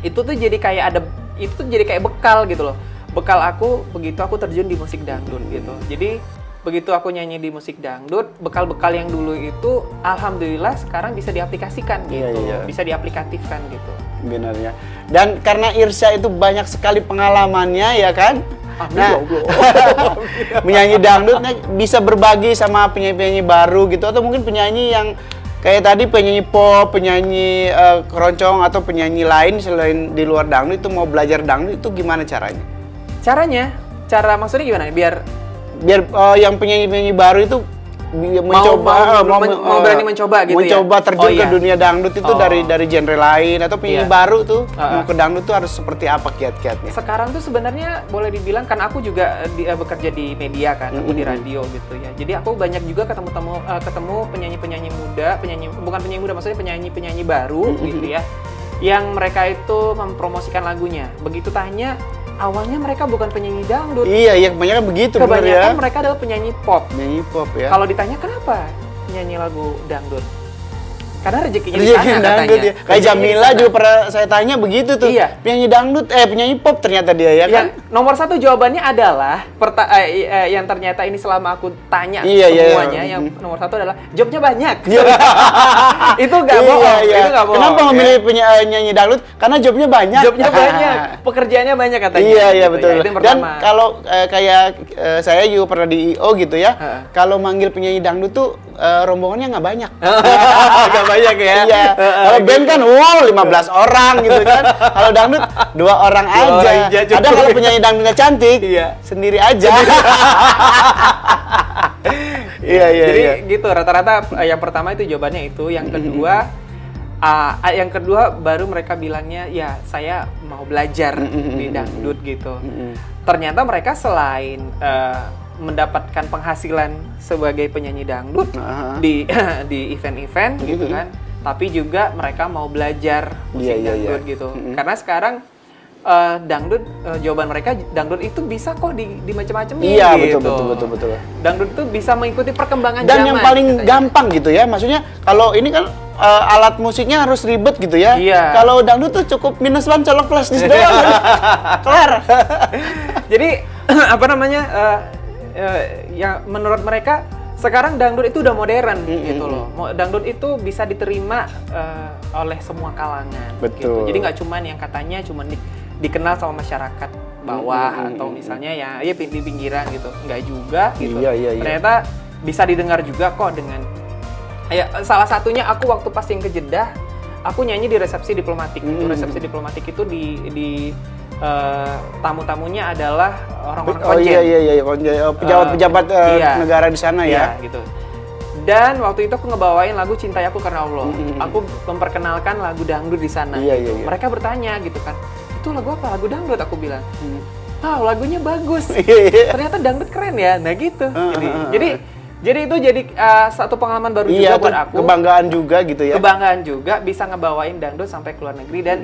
Itu tuh jadi kayak bekal gitu loh. Bekal aku begitu aku terjun di musik dangdut gitu. Jadi begitu aku nyanyi di musik dangdut, bekal-bekal yang dulu itu alhamdulillah sekarang bisa diaplikasikan gitu. Iya. Bisa diaplikatifkan gitu. Benar ya. Dan karena Irsya itu banyak sekali pengalamannya ya kan. Nah, menyanyi dangdut bisa berbagi sama penyanyi-penyanyi baru gitu, atau mungkin penyanyi yang kayak tadi penyanyi pop, penyanyi keroncong atau penyanyi lain selain di luar dangdut itu mau belajar dangdut itu gimana caranya? Cara maksudnya gimana? Biar yang penyanyi-penyanyi baru itu mencoba mau berani mencoba gitu ya. Mencoba terjun ke dunia dangdut itu dari genre lain, atau penyanyi baru tuh mau ke dangdut tuh harus seperti apa kiat-kiatnya? Sekarang tuh sebenarnya boleh dibilang kan aku juga bekerja di media kan, aku di radio gitu ya. Jadi aku banyak juga ketemu penyanyi-penyanyi muda, bukan penyanyi muda, maksudnya penyanyi-penyanyi baru gitu ya. Yang mereka itu mempromosikan lagunya. Begitu tanya, awalnya mereka bukan penyanyi dangdut. Iya, kebanyakan begitu bener ya. Kebanyakan mereka adalah penyanyi pop. Penyanyi pop ya. Kalau ditanya kenapa nyanyi lagu dangdut? karena rezekinya di Rezeki sana dangdut katanya. ya. Kayak Rezekinya di Jamila sana. juga pernah saya tanya begitu tuh. Iya. Penyanyi dangdut, penyanyi pop ternyata dia ya kan. Nomor satu jawabannya adalah yang ternyata ini selama aku tanya Iya, iya, semuanya, iya. yang nomor satu adalah jobnya banyak. Iya. Itu nggak Iya, bohong, iya. itu nggak bohong. Kenapa ya. memilih penyanyi dangdut? Karena jobnya banyak. Jobnya banyak, pekerjaannya banyak katanya. Iya, iya gitu betul. ya. Itu yang Dan pertama. kalau kayak saya juga pernah di IO gitu ya. Heeh. Kalau manggil penyanyi dangdut tuh rombongannya nggak banyak. Agak banyak ya. Iya. Kalau band kan 15 orang gitu kan. Kalau dangdut 2 orang Dua aja. orang aja cukup. Kadang kalau penyanyi dangdutnya cantik, Iya. sendiri aja. Iya, iya, Jadi iya. gitu rata-rata yang pertama itu jawabannya itu, yang kedua baru mereka bilangnya ya saya mau belajar di dangdut gitu. Ternyata mereka selain mendapatkan penghasilan sebagai penyanyi dangdut di event-event gitu kan, tapi juga mereka mau belajar musik Iya, iya, dangdut iya. gitu. Karena sekarang dangdut, jawaban mereka dangdut itu bisa kok di macam-macam Iya, gitu. betul. Dangdut itu bisa mengikuti perkembangan Dan zaman. yang paling katanya. gampang gitu ya, maksudnya kalau ini kan alat musiknya harus ribet gitu ya. Iya. Kalau dangdut tuh cukup minus one colok flash disk doang, udah. Kelar. Jadi apa namanya? Yang menurut mereka sekarang dangdut itu udah modern gitu loh. Dangdut itu bisa diterima oleh semua kalangan. Betul. Gitu. Jadi nggak cuman yang katanya cuman dikenal sama masyarakat bawah atau misalnya ya di pinggiran gitu. Nggak juga gitu. Iya. Ternyata bisa didengar juga kok dengan salah satunya aku waktu pas yang ke Jeddah, aku nyanyi di resepsi diplomatik. Itu resepsi diplomatik itu di tamu-tamunya adalah orang-orang konjen. Iya, konjen. Pejabat-pejabat Iya. negara di sana Iya, ya. gitu. Dan waktu itu aku ngebawain lagu Cintai Aku Karena Allah. Aku memperkenalkan lagu dangdut di sana. Iya, gitu. iya. Mereka bertanya gitu kan, itu lagu apa? Lagu dangdut, aku bilang. Lagunya bagus. Iya. Ternyata dangdut keren ya. Nah gitu. Jadi itu jadi satu pengalaman baru Iya, juga buat tuh aku. kebanggaan juga gitu ya. Kebanggaan juga bisa ngebawain dangdut sampai ke luar negeri dan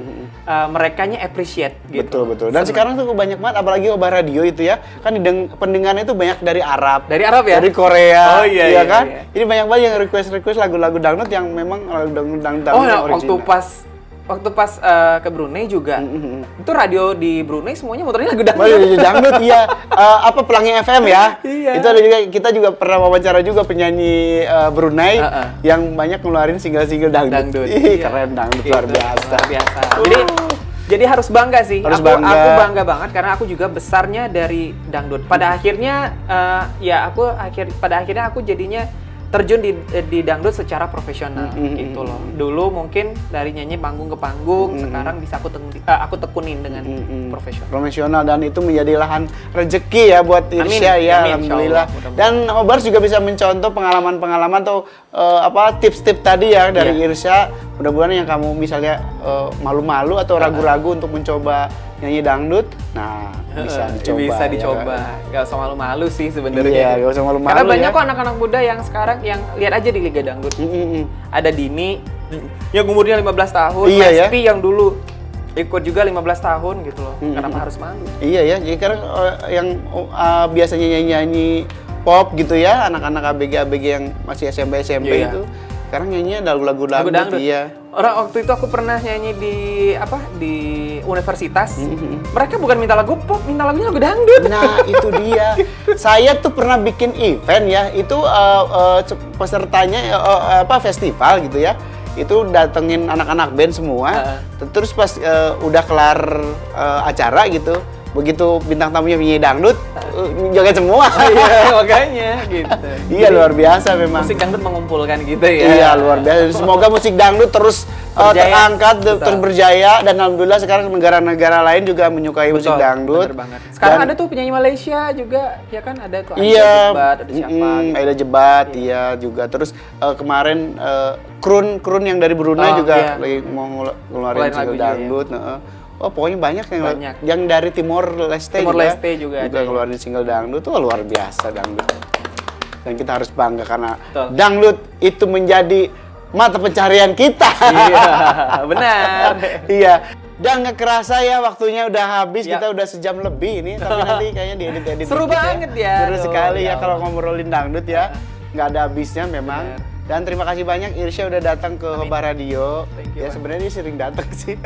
merekanya appreciate gitu. Betul. Dan sekarang tuh banyak banget, apalagi Obah Radio itu ya, kan pendengarnya itu banyak dari Arab. Dari Arab ya? Dari Korea. Oh, iya, kan? iya. Jadi banyak banget yang request lagu-lagu dangdut yang memang lagu dangdut Oh, yang waktu original. pas ke Brunei juga, itu radio di Brunei semuanya muternya lagu Oh, dangdut. iya, dangdut iya. Pelangi FM ya. Iya. Itu ada juga, kita juga pernah wawancara juga penyanyi Brunei yang banyak ngeluarin single-single dangdut. Ih, Iya. keren dangdut Gitu, luar biasa. Luar biasa. Jadi harus bangga sih. Harus aku bangga. aku bangga banget karena aku juga besarnya dari dangdut. Pada akhirnya pada akhirnya aku jadinya terjun di dangdut secara profesional gitu loh. Dulu mungkin dari nyanyi panggung ke panggung, sekarang bisa aku tekunin dengan profesional. Profesional, dan itu menjadi lahan rezeki ya buat Amin. Irsya ya, Amin, alhamdulillah. insyaallah, Dan Obars juga bisa mencontoh pengalaman-pengalaman atau tips-tips tadi ya dari Iya. Irsya. Mudah-mudahan yang kamu misalnya malu-malu atau ragu-ragu untuk mencoba nyanyi dangdut, nah bisa dicoba. Bisa ya dicoba. kan? Gak usah malu-malu sih sebenarnya. Iya, gak usah malu-malu. Karena banyak ya. kok anak-anak muda yang sekarang yang lihat aja di Liga Dangdut. Ada Dini yang umurnya 15 tahun, Iya, ya. Lesti yang dulu ikut juga 15 tahun gitu loh. Kenapa harus malu? Iya ya, jadi karena yang biasanya nyanyi pop gitu ya, anak-anak ABG yang masih SMP Iya. itu, sekarang nyanyinya lagu-lagu dangdut. Iya. Orang waktu itu aku pernah nyanyi di universitas. Mereka bukan minta lagu pop, minta lagunya lagu dangdut. Nah itu dia. Saya tuh pernah bikin event ya, itu pesertanya festival gitu ya. Itu datengin anak-anak band semua. Terus pas udah kelar acara gitu, begitu bintang tamunya penyanyi dangdut, joget semua. Iya, makanya gitu. Iya, luar biasa memang. Musik dangdut mengumpulkan gitu ya. Iya, luar biasa. Semoga musik dangdut terus Berjaya. terangkat, Betul. terus berjaya, dan alhamdulillah sekarang negara-negara lain juga menyukai musik dangdut. Bener banget. Sekarang Dan- ada tuh penyanyi Malaysia juga, ya kan ada tuh Iya, Aida Jebat, ada siapa gitu. Aida Jebat, iya juga. Terus kemarin Krun yang dari Brunei Oh, juga iya. lagi mau ngeluarin Ngeluarin single lagu juga, dangdut. Oh, pokoknya banyak Banyak. yang dari Timor Leste Timor juga, Leste juga ada. ngeluarin single dangdut. Tuh luar biasa dangdut. Dan kita harus bangga karena Betul. dangdut itu menjadi mata pencarian kita. Iya, benar. Iya. Dan nggak kerasa ya waktunya udah habis, Ya. kita udah sejam lebih nih, tapi nanti kayaknya diedit-edit Seru dikit banget ya. Seru Aduh, sekali ya ya kalau Allah. ngobrolin dangdut ya. Nggak ada habisnya memang. Dan terima kasih banyak Irsya udah datang ke Hobar Radio. Thank you, Ya Bang. sebenarnya dia sering datang sih.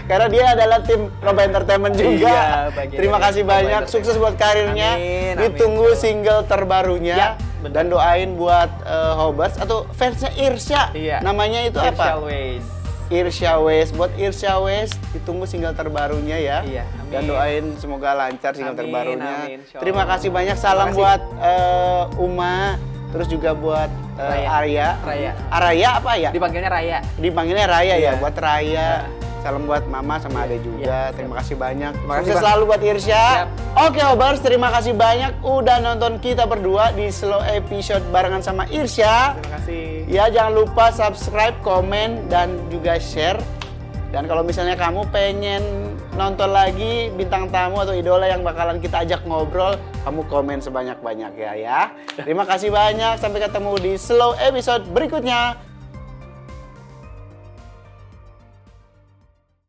Karena dia adalah tim Roba Entertainment juga. Iya, bagian Terima dari kasih Roba banyak, Entertainment. sukses buat karirnya. Amin, Ditunggu amin. single terbarunya. Ya, benar. Dan doain buat Hobars atau fansnya Irsya. Iya. Namanya itu apa? Ways. Irsya West. Buat Irsya West, ditunggu single terbarunya ya. Iya, amin. Dan doain semoga lancar single Amin, terbarunya. amin, insya Terima Allah. kasih banyak. Salam Terima kasih. buat Uma, terus juga buat Arya. Arya apa ya? Dipanggilnya Raya. Dipanggilnya Raya ya, Iya. buat Raya. Salam buat Mama sama Ade juga. Terima kasih banyak. Terima kasih, Sukses Bang. selalu buat Irsya. Siap. Oke, Hobars, terima kasih banyak udah nonton kita berdua di slow episode barengan sama Irsya. Terima kasih. Ya, jangan lupa subscribe, komen, dan juga share. Dan kalau misalnya kamu pengen nonton lagi bintang tamu atau idola yang bakalan kita ajak ngobrol, kamu komen sebanyak-banyak ya. Terima kasih banyak. Sampai ketemu di slow episode berikutnya.